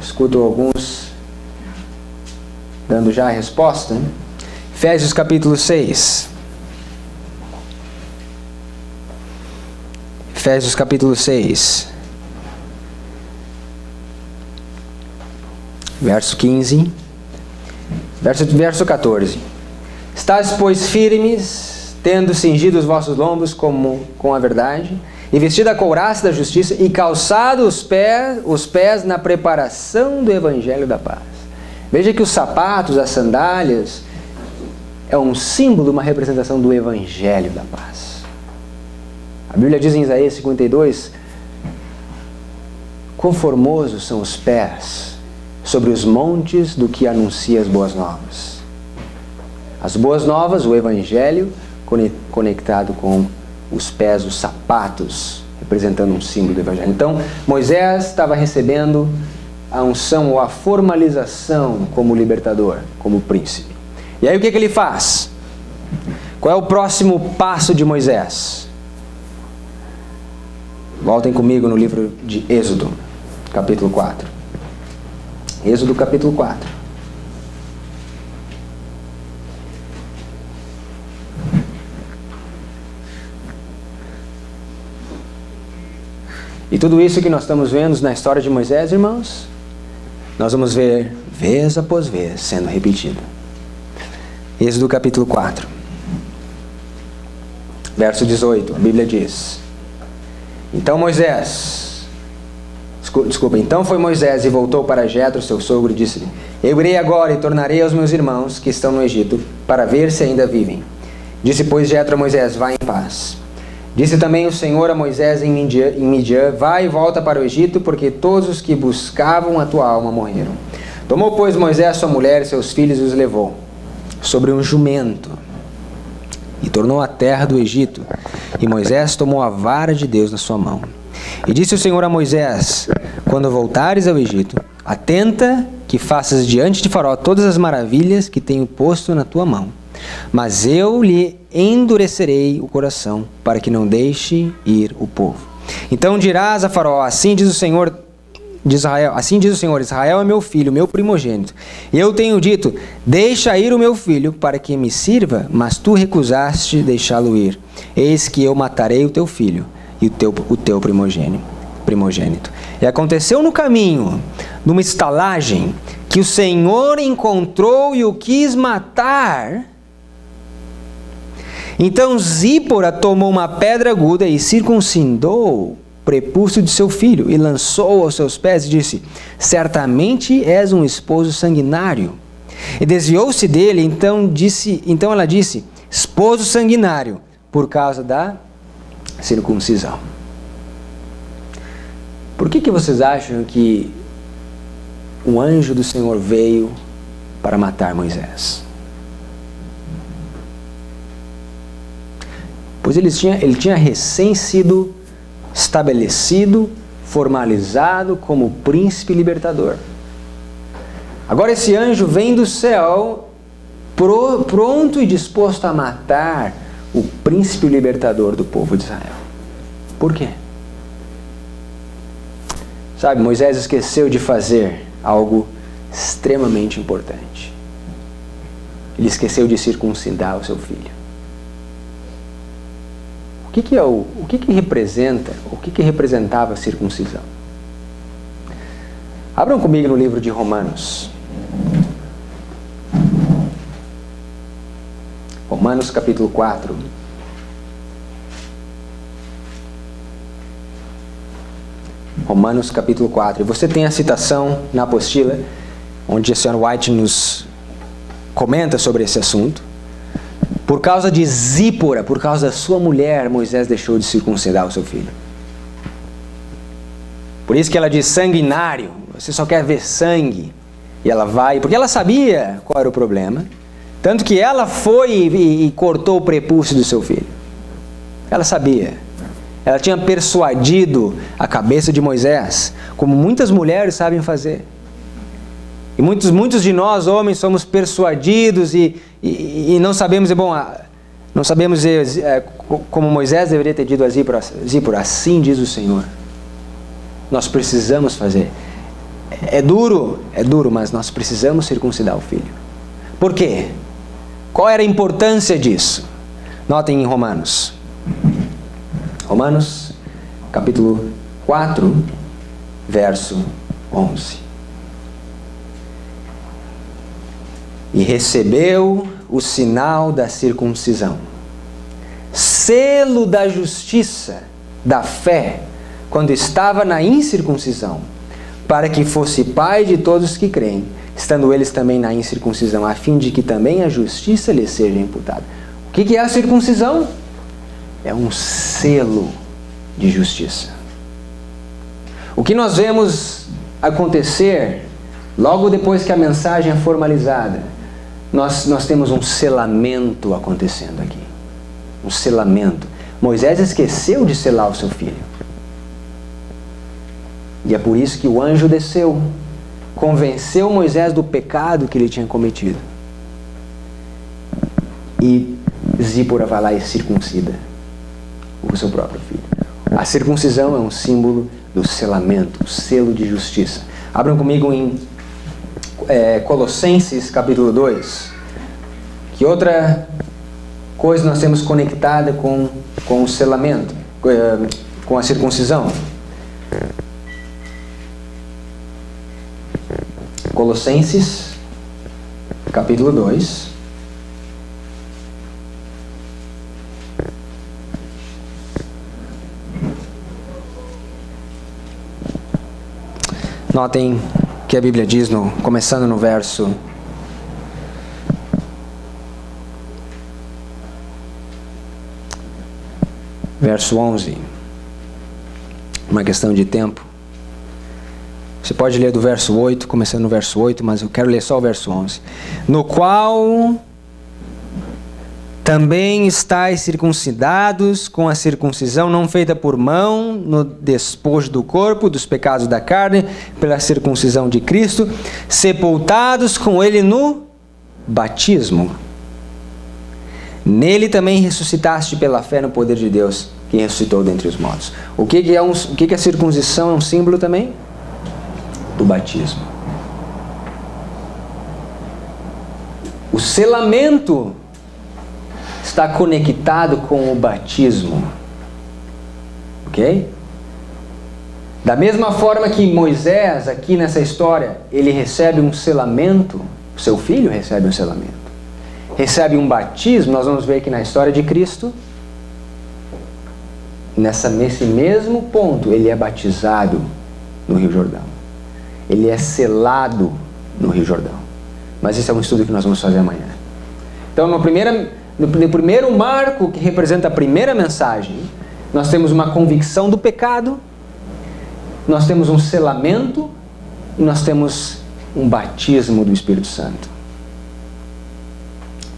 [SPEAKER 1] Escuto alguns dando já a resposta. Efésios capítulo 6. Efésios capítulo 6. Verso 15. Verso 14. Estais, pois, firmes, tendo cingido os vossos lombos com a verdade, e vestida a couraça da justiça, e calçado os pés na preparação do evangelho da paz. Veja que os sapatos, as sandálias, é um símbolo, uma representação do evangelho da paz. A Bíblia diz em Isaías 52, quão formosos são os pés sobre os montes do que anuncia as boas novas. As boas novas, o Evangelho, conectado com os pés, os sapatos, representando um símbolo do Evangelho. Então, Moisés estava recebendo a unção ou a formalização como libertador, como príncipe. E aí o que ele faz? Qual é o próximo passo de Moisés? Voltem comigo no livro de Êxodo, capítulo 4. Êxodo, capítulo 4. E tudo isso que nós estamos vendo na história de Moisés, irmãos, nós vamos ver vez após vez sendo repetido. Êxodo capítulo 4, verso 18, a Bíblia diz: Então foi Moisés e voltou para Jetro, seu sogro, e disse-lhe: Eu irei agora e tornarei aos meus irmãos que estão no Egito, para ver se ainda vivem. Disse, pois, Jetro a Moisés: Vá em paz. Disse também o Senhor a Moisés em Midian: Vai e volta para o Egito, porque todos os que buscavam a tua alma morreram. Tomou, pois, Moisés sua mulher e seus filhos e os levou sobre um jumento e tornou à terra do Egito. E Moisés tomou a vara de Deus na sua mão. E disse o Senhor a Moisés: Quando voltares ao Egito, atenta que faças diante de Faraó todas as maravilhas que tenho posto na tua mão. Mas eu lhe endurecerei o coração, para que não deixe ir o povo. Então dirás a Faraó: Assim diz o Senhor de Israel, assim diz o Senhor: Israel é meu filho, meu primogênito. E eu tenho dito: Deixa ir o meu filho, para que me sirva, mas tu recusaste deixá-lo ir. Eis que eu matarei o teu filho e o teu primogênito. E aconteceu no caminho, numa estalagem, que o Senhor encontrou e o quis matar. Então Zípora tomou uma pedra aguda e circuncidou o prepúcio de seu filho e lançou aos seus pés e disse: Certamente és um esposo sanguinário. E desviou-se dele. Então ela disse: Esposo sanguinário, por causa da circuncisão. Por que vocês acham que um anjo do Senhor veio para matar Moisés? Pois ele tinha recém sido estabelecido, formalizado como príncipe libertador. Agora esse anjo vem do céu, pronto e disposto a matar o príncipe libertador do povo de Israel. Por quê? Sabe, Moisés esqueceu de fazer algo extremamente importante. Ele esqueceu de circuncidar o seu filho. O que representava a circuncisão? Abram comigo no livro de Romanos. Romanos capítulo 4. Romanos capítulo 4. E você tem a citação na apostila, onde a senhora White nos comenta sobre esse assunto. Por causa de Zípora, por causa da sua mulher, Moisés deixou de circuncidar o seu filho. Por isso que ela diz sanguinário, você só quer ver sangue. E ela vai, porque ela sabia qual era o problema. Tanto que ela foi e cortou o prepúcio do seu filho. Ela sabia. Ela tinha persuadido a cabeça de Moisés, como muitas mulheres sabem fazer. E muitos de nós, homens, somos persuadidos e não sabemos, não sabemos como Moisés deveria ter dito a Zípora, assim diz o Senhor. Nós precisamos fazer. É duro, mas nós precisamos circuncidar o filho. Por quê? Qual era a importância disso? Notem em Romanos. Romanos, capítulo 4, verso 11. E recebeu o sinal da circuncisão, selo da justiça, da fé, quando estava na incircuncisão, para que fosse pai de todos que creem, estando eles também na incircuncisão, a fim de que também a justiça lhes seja imputada. O que é a circuncisão? É um selo de justiça. O que nós vemos acontecer logo depois que a mensagem é formalizada, nós temos um selamento acontecendo aqui. Um selamento. Moisés esqueceu de selar o seu filho. E é por isso que o anjo desceu, convenceu Moisés do pecado que ele tinha cometido. E Zípora vai lá e circuncida o seu próprio filho. A circuncisão é um símbolo do selamento, o selo de justiça. Abram comigo em Colossenses capítulo 2. Que outra coisa nós temos conectada com o selamento, com a circuncisão? Colossenses capítulo 2. Notem que a Bíblia diz, começando no verso 11. Uma questão de tempo. Você pode ler do verso 8, começando no verso 8, mas eu quero ler só o verso 11. No qual também estáis circuncidados com a circuncisão não feita por mão, no despojo do corpo, dos pecados da carne, pela circuncisão de Cristo, sepultados com ele no batismo. Nele também ressuscitaste pela fé no poder de Deus, que ressuscitou dentre os mortos. O que a circuncisão é um símbolo também? Do batismo. O selamento está conectado com o batismo. Ok? Da mesma forma que Moisés, aqui nessa história, ele recebe um selamento, seu filho recebe um selamento, recebe um batismo, nós vamos ver aqui na história de Cristo, nesse mesmo ponto, ele é batizado no Rio Jordão. Ele é selado no Rio Jordão. Mas esse é um estudo que nós vamos fazer amanhã. Então, no primeiro marco que representa a primeira mensagem, nós temos uma convicção do pecado, nós temos um selamento e nós temos um batismo do Espírito Santo.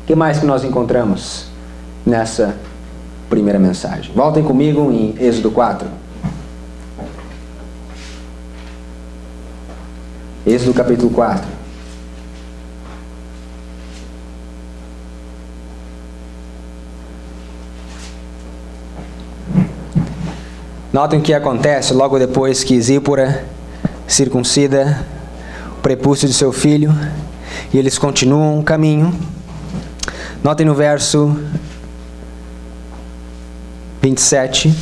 [SPEAKER 1] O que mais que nós encontramos nessa primeira mensagem? Voltem comigo em Êxodo 4. Êxodo capítulo 4. Notem o que acontece logo depois que Zípora circuncida o prepúcio de seu filho e eles continuam o caminho. Notem no verso 27.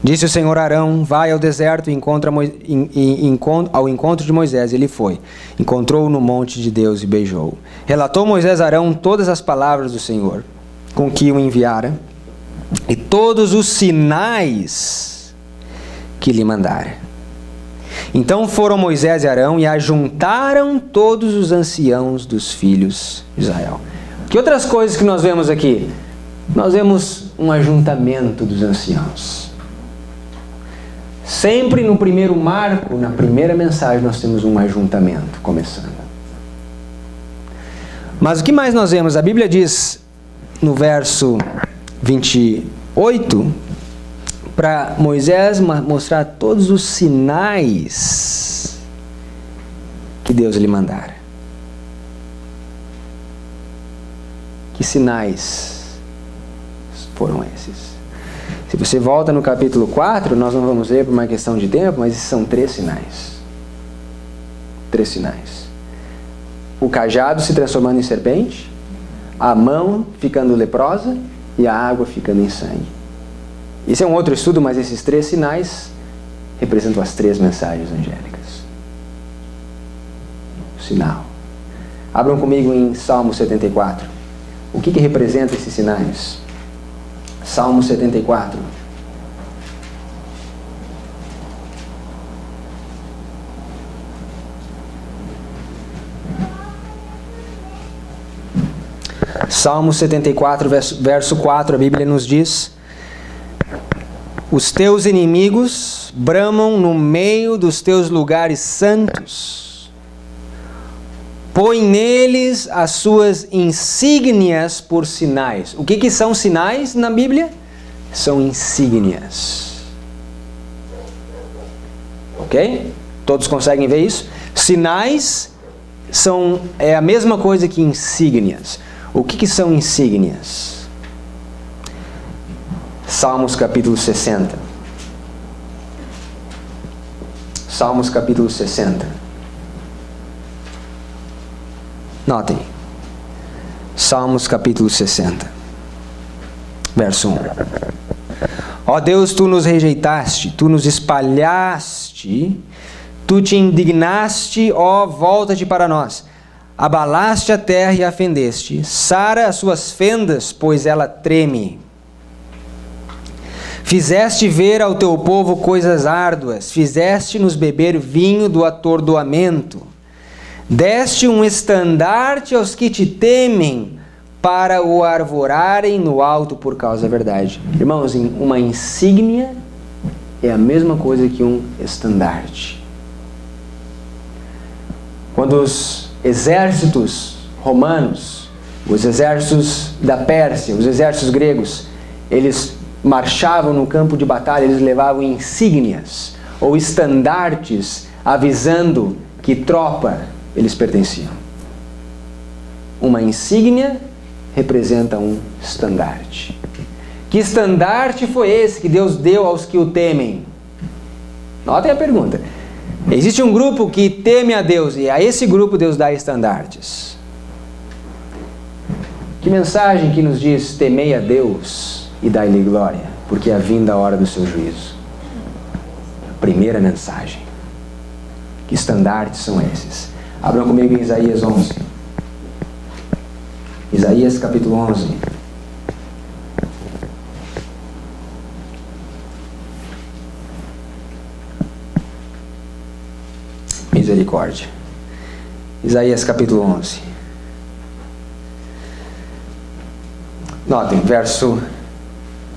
[SPEAKER 1] Disse o Senhor a Arão: vai ao deserto e ao encontro de Moisés. Ele foi. Encontrou-o no monte de Deus e beijou-o. Relatou Moisés a Arão todas as palavras do Senhor com que o enviara e todos os sinais que lhe mandara. Então foram Moisés e Arão e ajuntaram todos os anciãos dos filhos de Israel. Que outras coisas que nós vemos aqui? Nós vemos um ajuntamento dos anciãos. Sempre no primeiro marco, na primeira mensagem, nós temos um ajuntamento começando. Mas o que mais nós vemos? A Bíblia diz no verso 28, para Moisés mostrar todos os sinais que Deus lhe mandara. Que sinais foram esses? Se você volta no capítulo 4, nós não vamos ler por uma questão de tempo, mas esses são 3 sinais. 3 sinais. O cajado se transformando em serpente, a mão ficando leprosa e a água ficando em sangue. Esse é um outro estudo, mas esses 3 sinais representam as 3 mensagens angélicas. O sinal. Abram comigo em Salmo 74. O que representa esses sinais? Salmo 74. Salmo 74, verso 4, a Bíblia nos diz: os teus inimigos
[SPEAKER 2] bramam no meio dos teus lugares santos. Põe neles as suas insígnias por sinais. O que são sinais na Bíblia? São insígnias. Ok? Todos conseguem ver isso? Sinais é a mesma coisa que insígnias. O que são insígnias? Salmos capítulo 60. Salmos capítulo 60. Notem. Salmos capítulo 60. Verso 1. Ó Deus, tu nos rejeitaste, tu nos espalhaste, tu te indignaste, ó, volta-te para nós. Abalaste a terra e a fendeste, sara as suas fendas, pois ela treme. Fizeste ver ao teu povo coisas árduas, fizeste-nos beber vinho do atordoamento. Deste um estandarte aos que te temem, para o arvorarem no alto por causa da verdade. Irmãos, uma insígnia é a mesma coisa que um estandarte. Quando os exércitos romanos, os exércitos da Pérsia, os exércitos gregos, eles marchavam no campo de batalha, eles levavam insígnias ou estandartes avisando que tropa eles pertenciam. Uma insígnia representa um estandarte. Que estandarte foi esse que Deus deu aos que o temem? Notem a pergunta. Existe um grupo que teme a Deus e a esse grupo Deus dá estandartes. Que mensagem que nos diz: temei a Deus e dai-lhe glória, porque é vinda a hora do seu juízo. Primeira mensagem. Que estandartes são esses? Abram comigo em Isaías 11. Isaías capítulo 11. Misericórdia. Isaías capítulo 11. Notem, verso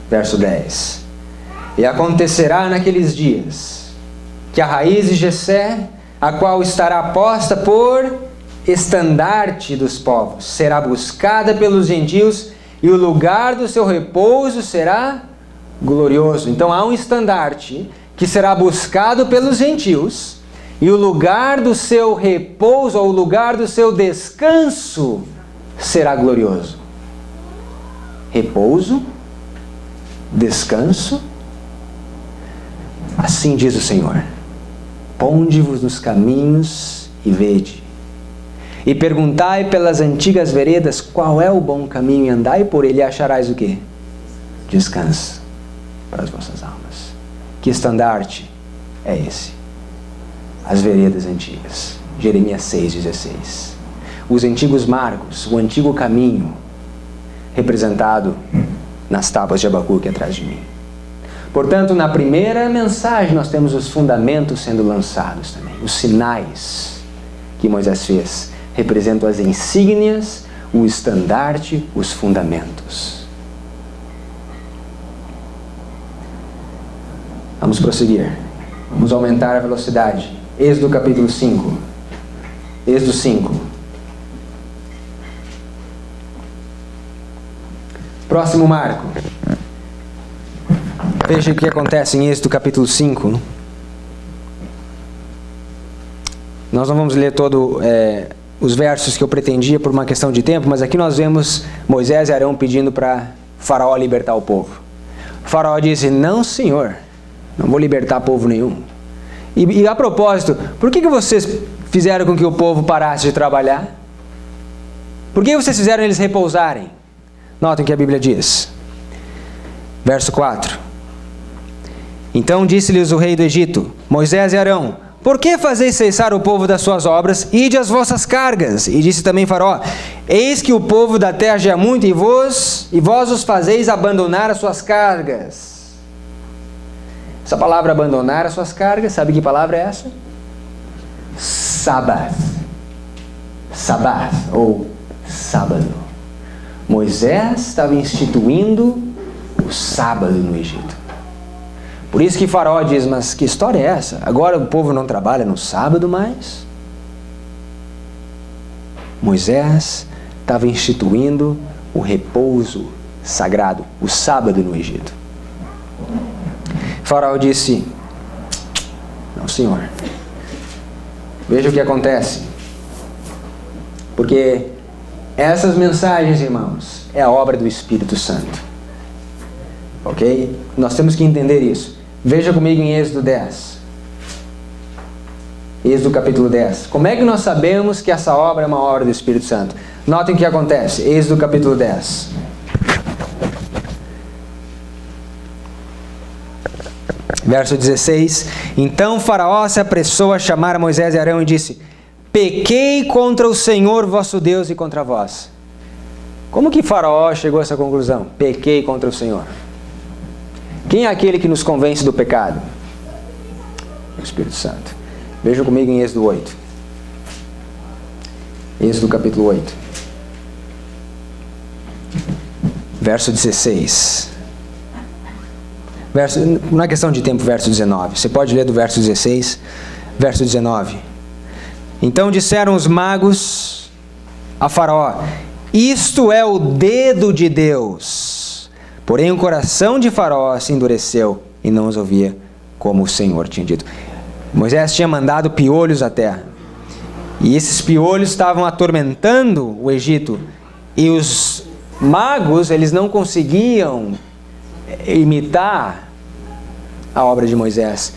[SPEAKER 2] 10. E acontecerá naqueles dias que a raiz de Jessé, a qual estará posta por estandarte dos povos, será buscada pelos gentios, e o lugar do seu repouso será glorioso. Então há um estandarte que será buscado pelos gentios, e o lugar do seu repouso, ou o lugar do seu descanso, será glorioso. Repouso, descanso. Assim diz o Senhor: ponde-vos nos caminhos e vede, e perguntai pelas antigas veredas qual é o bom caminho, e andai por ele, e acharás o quê? Descanso para as vossas almas. Que estandarte é esse? As veredas antigas. Jeremias 6,16. Os antigos marcos, o antigo caminho, representado nas tábuas de Abacuque atrás de mim. Portanto, na primeira mensagem nós temos os fundamentos sendo lançados também. Os sinais que Moisés fez representam as insígnias, o estandarte, os fundamentos. Vamos prosseguir. Vamos aumentar a velocidade. Êxodo capítulo 5. Êxodo 5. Próximo marco. Veja o que acontece em Êxodo capítulo 5. Nós não vamos ler todos os versos que eu pretendia por uma questão de tempo, mas aqui nós vemos Moisés e Arão pedindo para Faraó libertar o povo. Faraó disse: não, senhor, não vou libertar povo nenhum. E a propósito, por que vocês fizeram com que o povo parasse de trabalhar? Por que vocês fizeram eles repousarem? Notem o que a Bíblia diz. Verso 4. Então disse-lhes o rei do Egito: Moisés e Arão, por que fazeis cessar o povo das suas obras? Ide as vossas cargas. E disse também Faraó: eis que o povo da terra já é muito, e vós os fazeis abandonar as suas cargas. Essa palavra abandonar as suas cargas, sabe que palavra é essa? Sabbath. Sabbath, ou sábado. Moisés estava instituindo o sábado no Egito. Por isso que Faraó diz, mas que história é essa? Agora o povo não trabalha no sábado mais? Moisés estava instituindo o repouso sagrado, o sábado no Egito. Faraó disse, não, senhor. Veja o que acontece. Porque essas mensagens, irmãos, é a obra do Espírito Santo. Ok? Nós temos que entender isso. Veja comigo em Êxodo 10. Êxodo capítulo 10. Como é que nós sabemos que essa obra é uma obra do Espírito Santo? Notem o que acontece. Êxodo capítulo 10. Verso 16. Então Faraó se apressou a chamar a Moisés e Arão e disse, pequei contra o Senhor vosso Deus e contra vós. Como que Faraó chegou a essa conclusão? Pequei contra o Senhor. Quem é aquele que nos convence do pecado? O Espírito Santo. Vejam comigo em Êxodo 8. Êxodo capítulo 8. Verso 16. Não é questão de tempo, verso 19. Você pode ler do verso 16, verso 19. Então disseram os magos a Faraó, isto é o dedo de Deus. Porém o coração de Faraó se endureceu e não os ouvia como o Senhor tinha dito. Moisés tinha mandado piolhos à terra. E esses piolhos estavam atormentando o Egito. E os magos, eles não conseguiam imitar a obra de Moisés.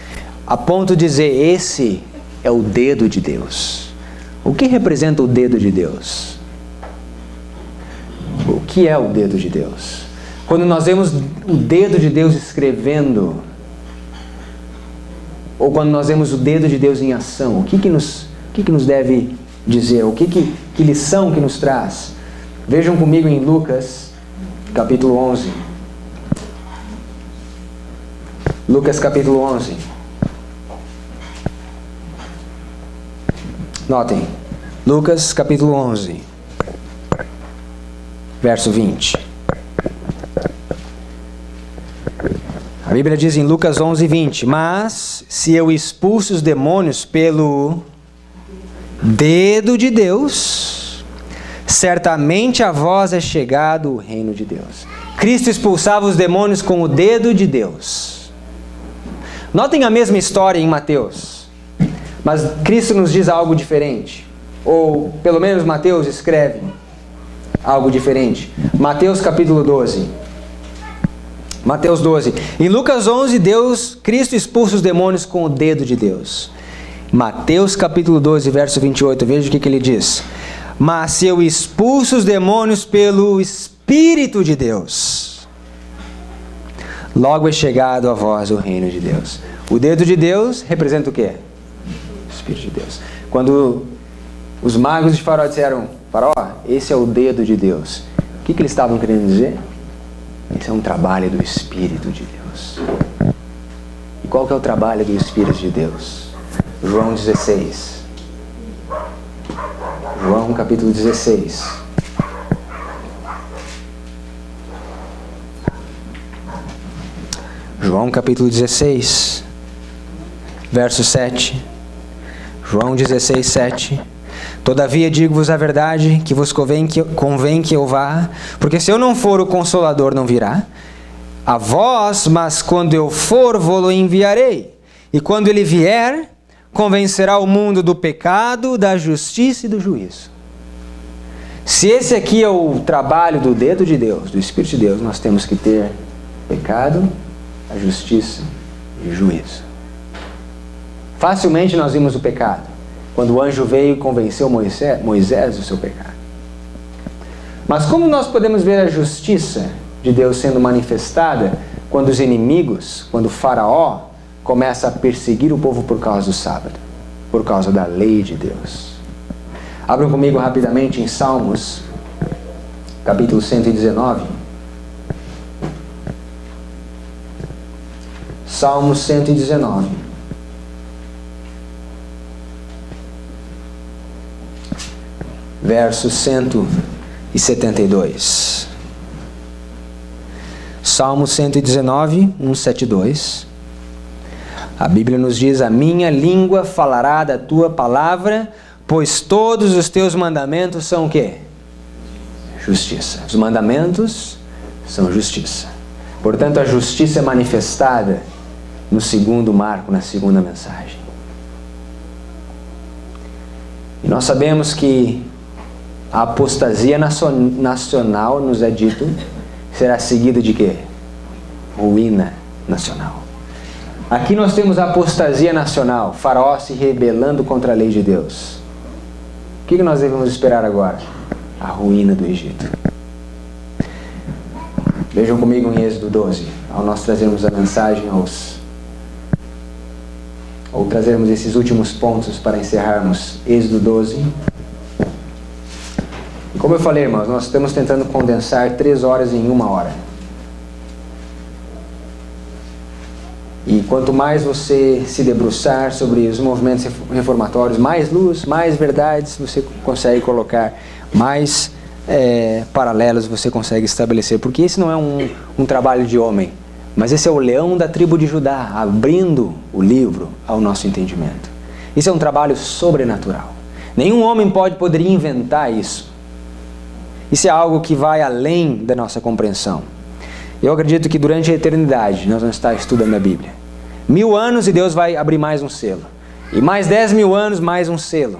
[SPEAKER 2] A ponto de dizer, esse é o dedo de Deus. O que representa o dedo de Deus? O que é o dedo de Deus? Quando nós vemos o dedo de Deus escrevendo, ou quando nós vemos o dedo de Deus em ação, o que nos deve dizer? Que lição que nos traz? Vejam comigo em Lucas, capítulo 11. Lucas, capítulo 11. Notem, Lucas, capítulo 11, verso 20. A Bíblia diz em Lucas 11, 20, mas se eu expulso os demônios pelo dedo de Deus, certamente a vós é chegado o reino de Deus. Cristo expulsava os demônios com o dedo de Deus. Notem a mesma história em Mateus, mas Cristo nos diz algo diferente, ou pelo menos Mateus escreve algo diferente. Mateus capítulo 12. Mateus 12. Em Lucas 11, Cristo expulsa os demônios com o dedo de Deus. Mateus capítulo 12, verso 28, veja o que ele diz. Mas se eu expulso os demônios pelo Espírito de Deus, logo é chegado a vós o reino de Deus. O dedo de Deus representa o quê? O Espírito de Deus. Quando os magos de Faraó disseram, Faraó, esse é o dedo de Deus. O que eles estavam querendo dizer? Esse é um trabalho do Espírito de Deus. E qual que é o trabalho do Espírito de Deus? João 16. João capítulo 16. João capítulo 16, verso 7. João 16, 7. Todavia digo-vos a verdade, que vos convém que eu vá, porque se eu não for, o Consolador não virá a vós, mas quando eu for, vou-lo enviarei. E quando ele vier, convencerá o mundo do pecado, da justiça e do juízo. Se esse aqui é o trabalho do dedo de Deus, do Espírito de Deus, nós temos que ter pecado, a justiça e o juízo. Facilmente nós vimos o pecado, quando o anjo veio e convenceu Moisés do seu pecado. Mas como nós podemos ver a justiça de Deus sendo manifestada quando os inimigos, quando o Faraó começa a perseguir o povo por causa do sábado, por causa da lei de Deus? Abram comigo rapidamente em Salmos, capítulo 119. Salmos 119. Verso 172. Salmo 119, 172. A Bíblia nos diz: a minha língua falará da tua palavra, pois todos os teus mandamentos são o quê? Justiça. Os mandamentos são justiça. Portanto, a justiça é manifestada no segundo marco, na segunda mensagem. E nós sabemos que a apostasia nacional, nos é dito, será seguida de quê? Ruína nacional. Aqui nós temos a apostasia nacional, Faraó se rebelando contra a lei de Deus. O que nós devemos esperar agora? A ruína do Egito. Vejam comigo em Êxodo 12, ao nós trazermos a mensagem ou trazermos esses últimos pontos para encerrarmos. Êxodo 12. E como eu falei, irmãos, nós estamos tentando condensar 3 horas em 1 hora. E quanto mais você se debruçar sobre os movimentos reformatórios, mais luz, mais verdades você consegue colocar, mais paralelos você consegue estabelecer. Porque esse não é um trabalho de homem, mas esse é o leão da tribo de Judá, abrindo o livro ao nosso entendimento. Isso é um trabalho sobrenatural. Nenhum homem poderia inventar isso. Isso é algo que vai além da nossa compreensão. Eu acredito que durante a eternidade nós vamos estar estudando a Bíblia. 1000 anos e Deus vai abrir mais um selo. E mais 10.000 anos, mais um selo.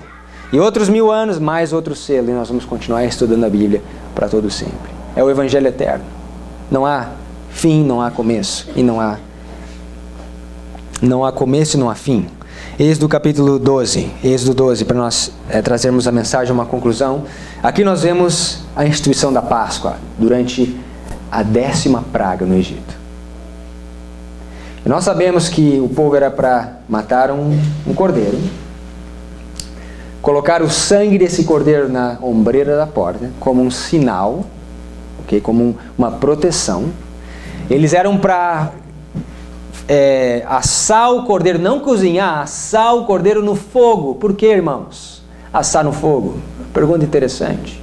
[SPEAKER 2] E outros 1000 anos, mais outro selo. E nós vamos continuar estudando a Bíblia para todo sempre. É o Evangelho eterno. Não há fim, não há começo. E não há começo e não há fim. Êxodo capítulo 12. Êxodo 12, para nós trazermos a mensagem, uma conclusão. Aqui nós vemos a instituição da Páscoa durante a 10ª praga no Egito. E nós sabemos que o povo era para matar um cordeiro, colocar o sangue desse cordeiro na ombreira da porta, como um sinal, okay? Como uma proteção. Eles eram para assar o cordeiro, não cozinhar, assar o cordeiro no fogo. Por que, irmãos? Assar no fogo? Pergunta interessante.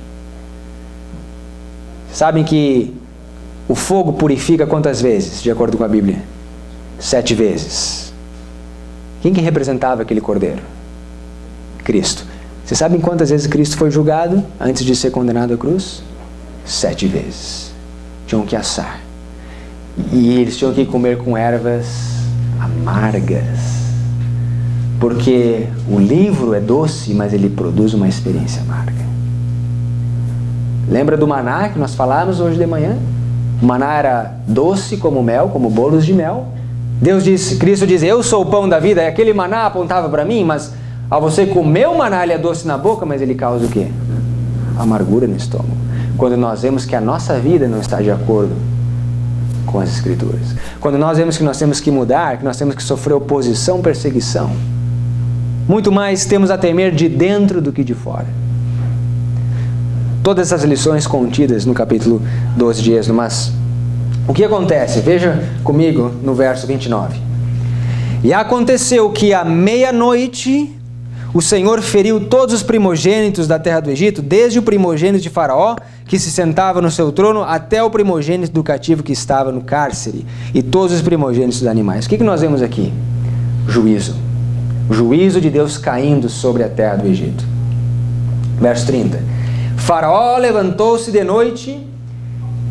[SPEAKER 2] Sabem que o fogo purifica quantas vezes, de acordo com a Bíblia? 7 vezes. Quem que representava aquele cordeiro? Cristo. Vocês sabem quantas vezes Cristo foi julgado antes de ser condenado à cruz? 7 vezes. Tinham que assar. E eles tinham que comer com ervas amargas. Porque o livro é doce, mas ele produz uma experiência amarga. Lembra do maná que nós falamos hoje de manhã? O maná era doce como mel, como bolos de mel. Cristo diz, eu sou o pão da vida. E aquele maná apontava para mim, mas ao você comer o maná, ele é doce na boca, mas ele causa o quê? Amargura no estômago. Quando nós vemos que a nossa vida não está de acordo com as Escrituras. Quando nós vemos que nós temos que mudar, que nós temos que sofrer oposição, perseguição. Muito mais temos a temer de dentro do que de fora. Todas essas lições contidas no capítulo 12 de Êxodo, mas o que acontece? Veja comigo no verso 29. E aconteceu que à meia-noite o Senhor feriu todos os primogênitos da terra do Egito, desde o primogênito de Faraó, que se sentava no seu trono, até o primogênito do cativo que estava no cárcere, e todos os primogênitos dos animais. O que nós vemos aqui? Juízo. O juízo de Deus caindo sobre a terra do Egito. Verso 30. Faraó levantou-se de noite,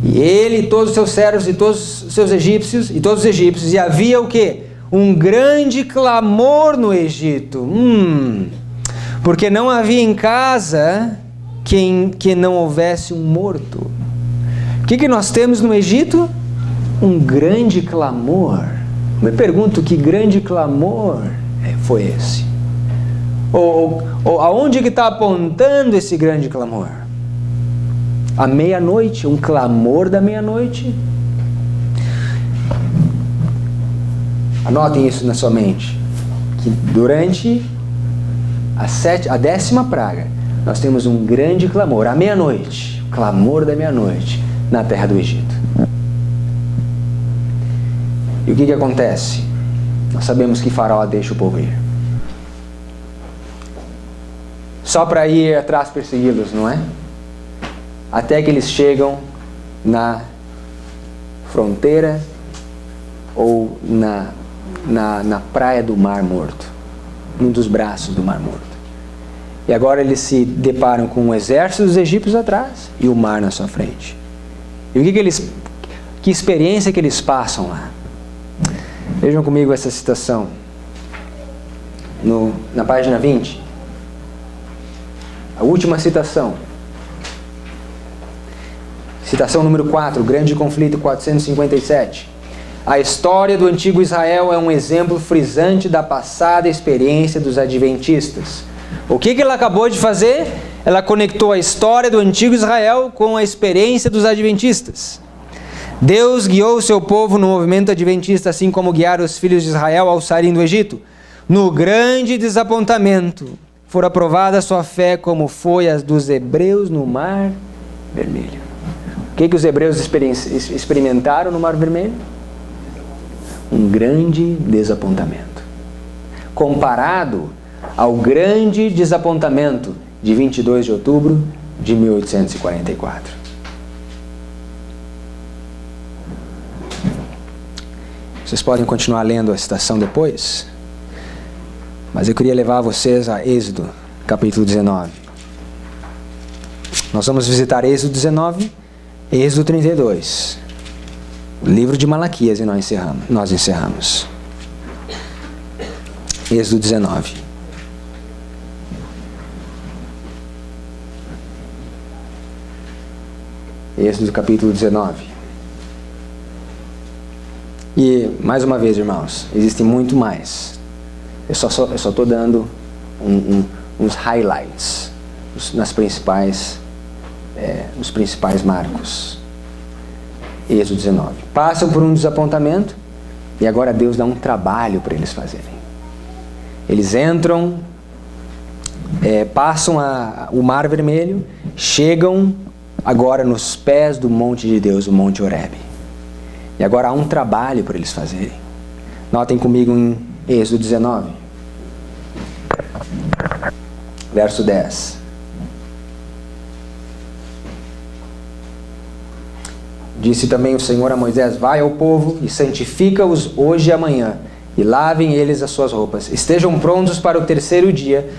[SPEAKER 2] e ele, todos os seus servos, e todos os seus egípcios, e havia o quê? Um grande clamor no Egito. Porque não havia em casa que não houvesse um morto. O que nós temos no Egito? Um grande clamor. Me pergunto, que grande clamor foi esse? Ou aonde que está apontando esse grande clamor? À meia-noite, um clamor da meia-noite. Anotem isso na sua mente, que durante a 10ª praga, nós temos um grande clamor, à meia-noite, o clamor da meia-noite, na terra do Egito. E o que acontece? Nós sabemos que Faraó deixa o povo ir. Só para ir atrás persegui-los, não é? Até que eles chegam na fronteira ou na praia do Mar Morto, num dos braços do Mar Morto. E agora eles se deparam com um exército dos egípcios atrás e o mar na sua frente. E que experiência que eles passam lá. Vejam comigo essa citação na página 20. A última citação. Citação número 4, Grande Conflito 457. A história do antigo Israel é um exemplo frisante da passada experiência dos adventistas. O que ela acabou de fazer? Ela conectou a história do antigo Israel com a experiência dos adventistas. Deus guiou o seu povo no movimento adventista, assim como guiaram os filhos de Israel ao saírem do Egito. No grande desapontamento, fora provada a sua fé, como foi a dos hebreus no Mar Vermelho. O que os hebreus experimentaram no Mar Vermelho? Um grande desapontamento. Comparado ao grande desapontamento de 22 de outubro de 1844. Vocês podem continuar lendo a citação depois, mas eu queria levar vocês a Êxodo, capítulo 19. Nós vamos visitar Êxodo 19, Êxodo 32, o livro de Malaquias, e nós encerramos. Êxodo 19. Êxodo capítulo 19. E, mais uma vez, irmãos, existe muito mais. Eu só estou dando uns highlights nos principais marcos. Êxodo 19. Passam por um desapontamento e agora Deus dá um trabalho para eles fazerem. Eles entram, passam o Mar Vermelho, chegam agora nos pés do monte de Deus, o Monte Horebe. E agora há um trabalho para eles fazerem. Notem comigo em Êxodo 19, verso 10. Disse também o Senhor a Moisés: vai ao povo e santifica-os hoje e amanhã, e lavem eles as suas roupas. Estejam prontos para o terceiro dia,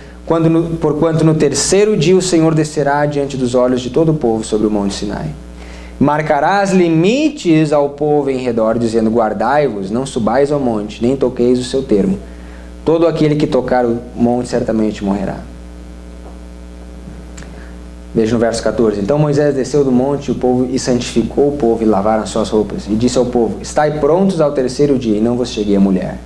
[SPEAKER 2] porquanto no terceiro dia o Senhor descerá diante dos olhos de todo o povo sobre o monte Sinai. Marcarás limites ao povo em redor, dizendo: guardai-vos, não subais ao monte, nem toqueis o seu termo. Todo aquele que tocar o monte certamente morrerá. Veja no verso 14. Então Moisés desceu do monte e santificou o povo e lavaram as suas roupas. E disse ao povo: estai prontos ao terceiro dia, e não vos cheguei a mulher.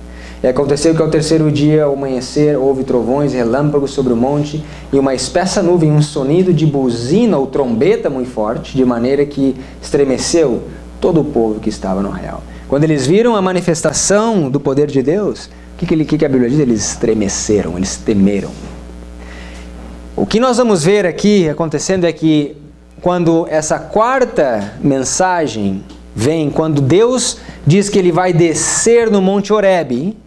[SPEAKER 2] E aconteceu que ao terceiro dia, ao amanhecer, houve trovões e relâmpagos sobre o monte, e uma espessa nuvem, um sonido de buzina ou trombeta muito forte, de maneira que estremeceu todo o povo que estava no arraial. Quando eles viram a manifestação do poder de Deus, o que a Bíblia diz? Eles estremeceram, eles temeram. O que nós vamos ver aqui acontecendo é que quando essa quarta mensagem vem, quando Deus diz que Ele vai descer no Monte Horebe,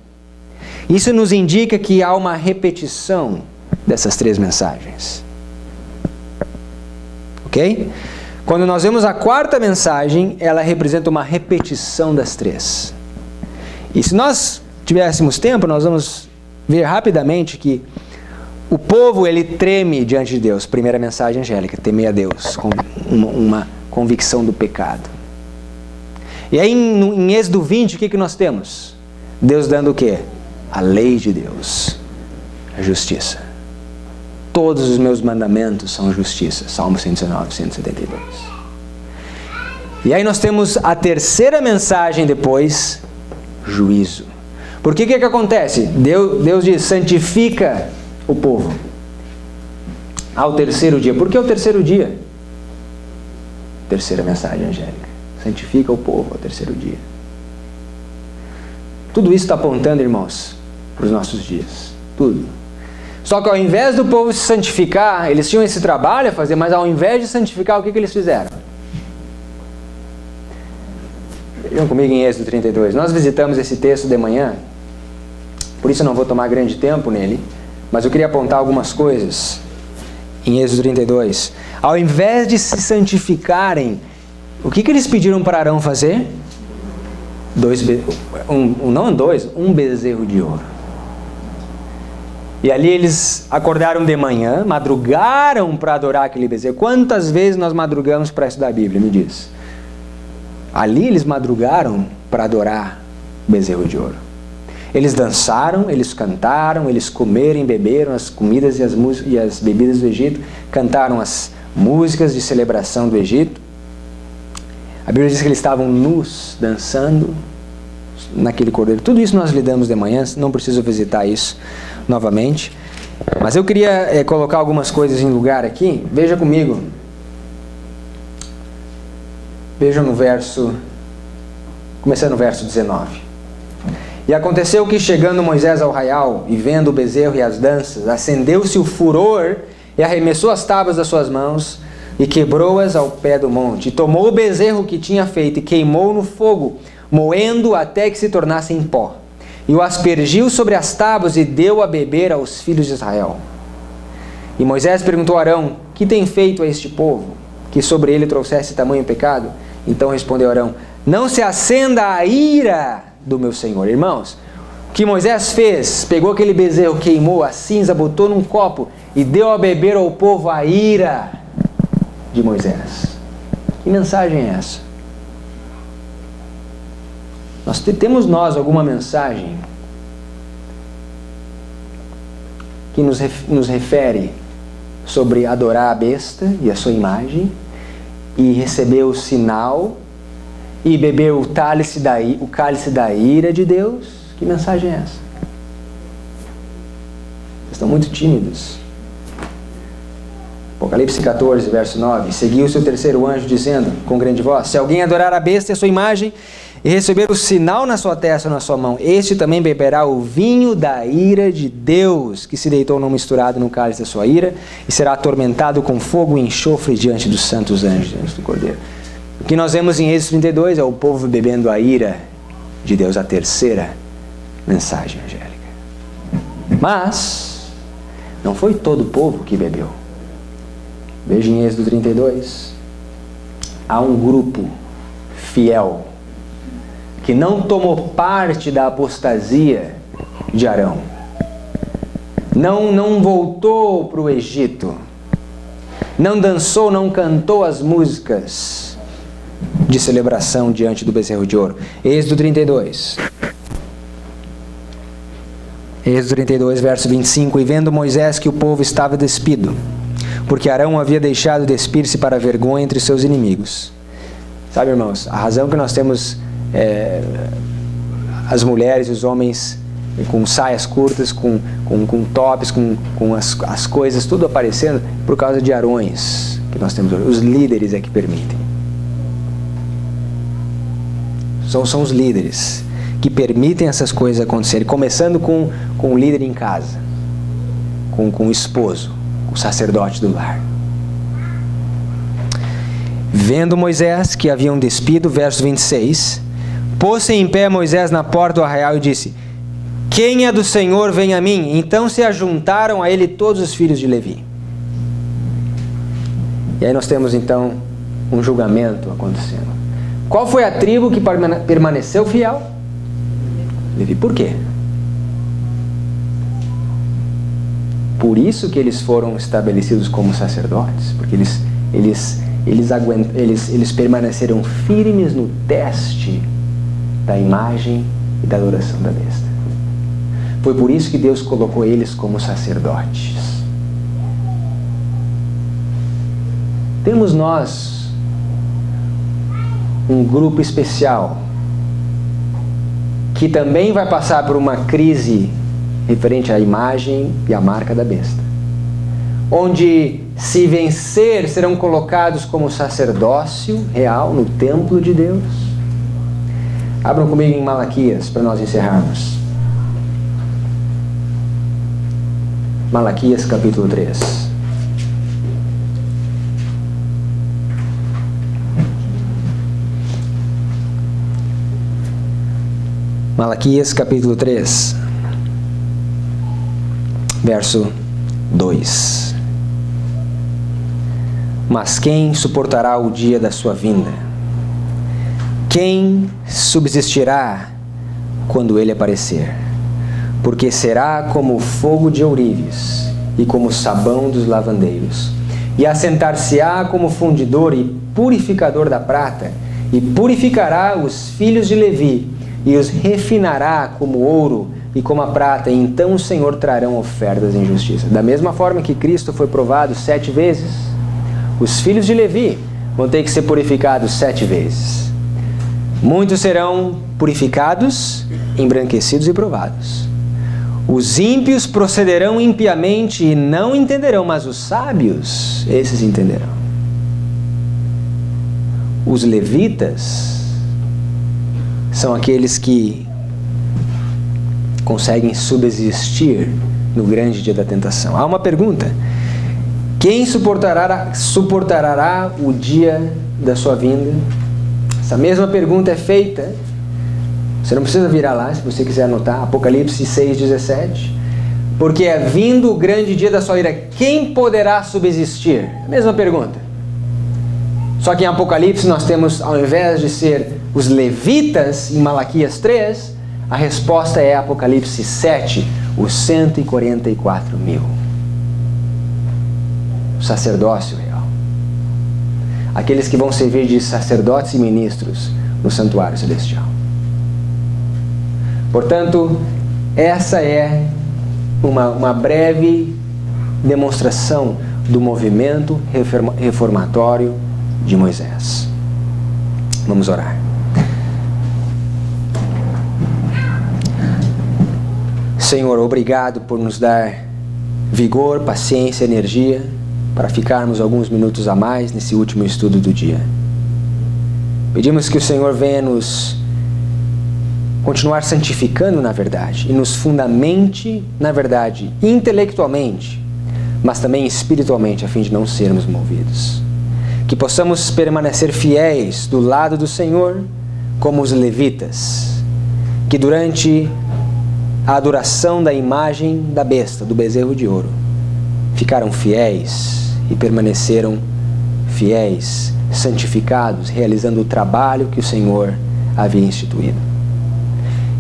[SPEAKER 2] isso nos indica que há uma repetição dessas três mensagens. Ok? Quando nós vemos a quarta mensagem, ela representa uma repetição das três. E se nós tivéssemos tempo, nós vamos ver rapidamente que o povo, ele treme diante de Deus. Primeira mensagem angélica, temer a Deus, com uma convicção do pecado. E aí em Êxodo 20, o que nós temos? Deus dando o quê? A lei de Deus, a justiça. Todos os meus mandamentos são justiça. Salmo 119, 172. E aí nós temos a terceira mensagem depois, juízo. Por que acontece? Deus diz: santifica o povo ao terceiro dia. Por que o terceiro dia? Terceira mensagem angélica. Santifica o povo ao terceiro dia. Tudo isso está apontando, irmãos, para os nossos dias. Tudo. Só que ao invés do povo se santificar, eles tinham esse trabalho a fazer, mas ao invés de santificar, o que eles fizeram? Vejam comigo em Êxodo 32. Nós visitamos esse texto de manhã, por isso eu não vou tomar grande tempo nele, mas eu queria apontar algumas coisas em Êxodo 32. Ao invés de se santificarem, o que eles pediram para Arão fazer? um bezerro de ouro. E ali eles acordaram de manhã, madrugaram para adorar aquele bezerro. Quantas vezes nós madrugamos para estudar a Bíblia, me diz? Ali eles madrugaram para adorar o bezerro de ouro. Eles dançaram, eles cantaram, eles comeram e beberam as comidas e as bebidas do Egito, cantaram as músicas de celebração do Egito. A Bíblia diz que eles estavam nus, dançando naquele cordeiro. Tudo isso nós lidamos de manhã, não preciso visitar isso novamente. Mas eu queria colocar algumas coisas em lugar aqui. Veja comigo. Veja no verso, começando no verso 19. E aconteceu que, chegando Moisés ao arraial, e vendo o bezerro e as danças, acendeu-se o furor, e arremessou as tábuas das suas mãos, e quebrou-as ao pé do monte. E tomou o bezerro que tinha feito, e queimou no fogo, moendo até que se tornasse em pó. E o aspergiu sobre as tábuas, e deu a beber aos filhos de Israel. E Moisés perguntou a Arão: que tem feito a este povo, que sobre ele trouxesse tamanho pecado? Então respondeu Arão: não se acenda a ira do meu Senhor. Irmãos, o que Moisés fez? Pegou aquele bezerro, queimou a cinza, botou num copo e deu a beber ao povo a ira de Moisés. Que mensagem é essa? Temos alguma mensagem que nos refere sobre adorar a besta e a sua imagem, e receber o sinal, e beber o cálice da ira de Deus? Que mensagem é essa? Vocês estão muito tímidos. Apocalipse 14, verso 9. Seguiu-se o terceiro anjo, dizendo com grande voz: se alguém adorar a besta e a sua imagem, e receber o sinal na sua testa ou na sua mão, este também beberá o vinho da ira de Deus, que se deitou não misturado no cálice da sua ira, e será atormentado com fogo e enxofre diante dos santos anjos, diante do Cordeiro. O que nós vemos em Êxodo 32 é o povo bebendo a ira de Deus, a terceira mensagem angélica. Mas não foi todo o povo que bebeu. Veja em Êxodo 32, há um grupo fiel que não tomou parte da apostasia de Arão. Não voltou para o Egito. Não dançou, não cantou as músicas de celebração diante do bezerro de ouro. Êxodo 32. Êxodo 32, verso 25. E vendo Moisés que o povo estava despido, porque Arão havia deixado despir-se para a vergonha entre seus inimigos. Sabe, irmãos, a razão que nós temos as mulheres e os homens com saias curtas, com tops, com as coisas tudo aparecendo, por causa de Arões que nós temos hoje. Os líderes é que permitem. São os líderes que permitem essas coisas acontecerem, começando com o líder em casa, com o esposo, o sacerdote do lar. Vendo Moisés que haviam despido, verso 26, pôs-se em pé Moisés na porta do arraial e disse: quem é do Senhor, vem a mim. Então se ajuntaram a ele todos os filhos de Levi. E aí nós temos então um julgamento acontecendo. Qual foi a tribo que permaneceu fiel? Levi. Por quê? Por isso que eles foram estabelecidos como sacerdotes, porque eles permaneceram firmes no teste da imagem e da adoração da besta. Foi por isso que Deus colocou eles como sacerdotes. Temos nós um grupo especial que também vai passar por uma crise referente à imagem e à marca da besta, onde, se vencer, serão colocados como sacerdócio real no templo de Deus. Abram comigo em Malaquias para nós encerrarmos. Malaquias capítulo 3. Malaquias capítulo 3, verso 2. Mas quem suportará o dia da sua vinda? quem subsistirá quando ele aparecer? Porque será como o fogo de ourives e como o sabão dos lavandeiros. E assentar-se-á como fundidor e purificador da prata, e purificará os filhos de Levi, e os refinará como ouro e como a prata, e então o Senhor trarão ofertas em justiça. Da mesma forma que Cristo foi provado 7 vezes, os filhos de Levi vão ter que ser purificados 7 vezes. Muitos serão purificados, embranquecidos e provados. Os ímpios procederão impiamente e não entenderão, mas os sábios, esses entenderão. Os levitas são aqueles que conseguem subsistir no grande dia da tentação. Há uma pergunta: quem suportará o dia da sua vinda? Essa mesma pergunta é feita. Você não precisa virar lá, se você quiser anotar, Apocalipse 6,17. Porque é vindo o grande dia da sua ira, quem poderá subsistir? A mesma pergunta. Só que em Apocalipse nós temos, ao invés de ser os levitas, em Malaquias 3, a resposta é Apocalipse 7, os 144 mil. O sacerdócio real. Aqueles que vão servir de sacerdotes e ministros no santuário celestial. Portanto, essa é uma breve demonstração do movimento reformatório de Moisés. Vamos orar. Senhor, obrigado por nos dar vigor, paciência, energia para ficarmos alguns minutos a mais nesse último estudo do dia. Pedimos que o Senhor venha nos continuar santificando na verdade e nos fundamente na verdade, intelectualmente, mas também espiritualmente, a fim de não sermos movidos. Que possamos permanecer fiéis do lado do Senhor, como os levitas, que durante a adoração da imagem da besta, do bezerro de ouro, ficaram fiéis e permaneceram fiéis, santificados, realizando o trabalho que o Senhor havia instituído.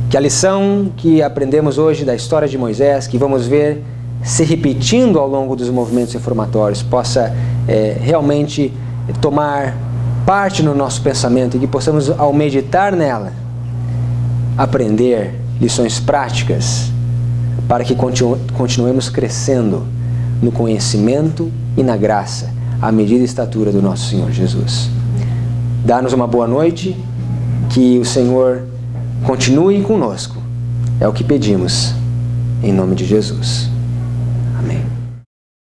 [SPEAKER 2] Que a lição que aprendemos hoje da história de Moisés, que vamos ver se repetindo ao longo dos movimentos reformatórios, possa realmente tomar parte no nosso pensamento e que possamos, ao meditar nela, aprender lições práticas para que continuemos crescendo no conhecimento e na graça, à medida e estatura do nosso Senhor Jesus. Dá-nos uma boa noite, que o Senhor continue conosco. É o que pedimos, em nome de Jesus. Amém.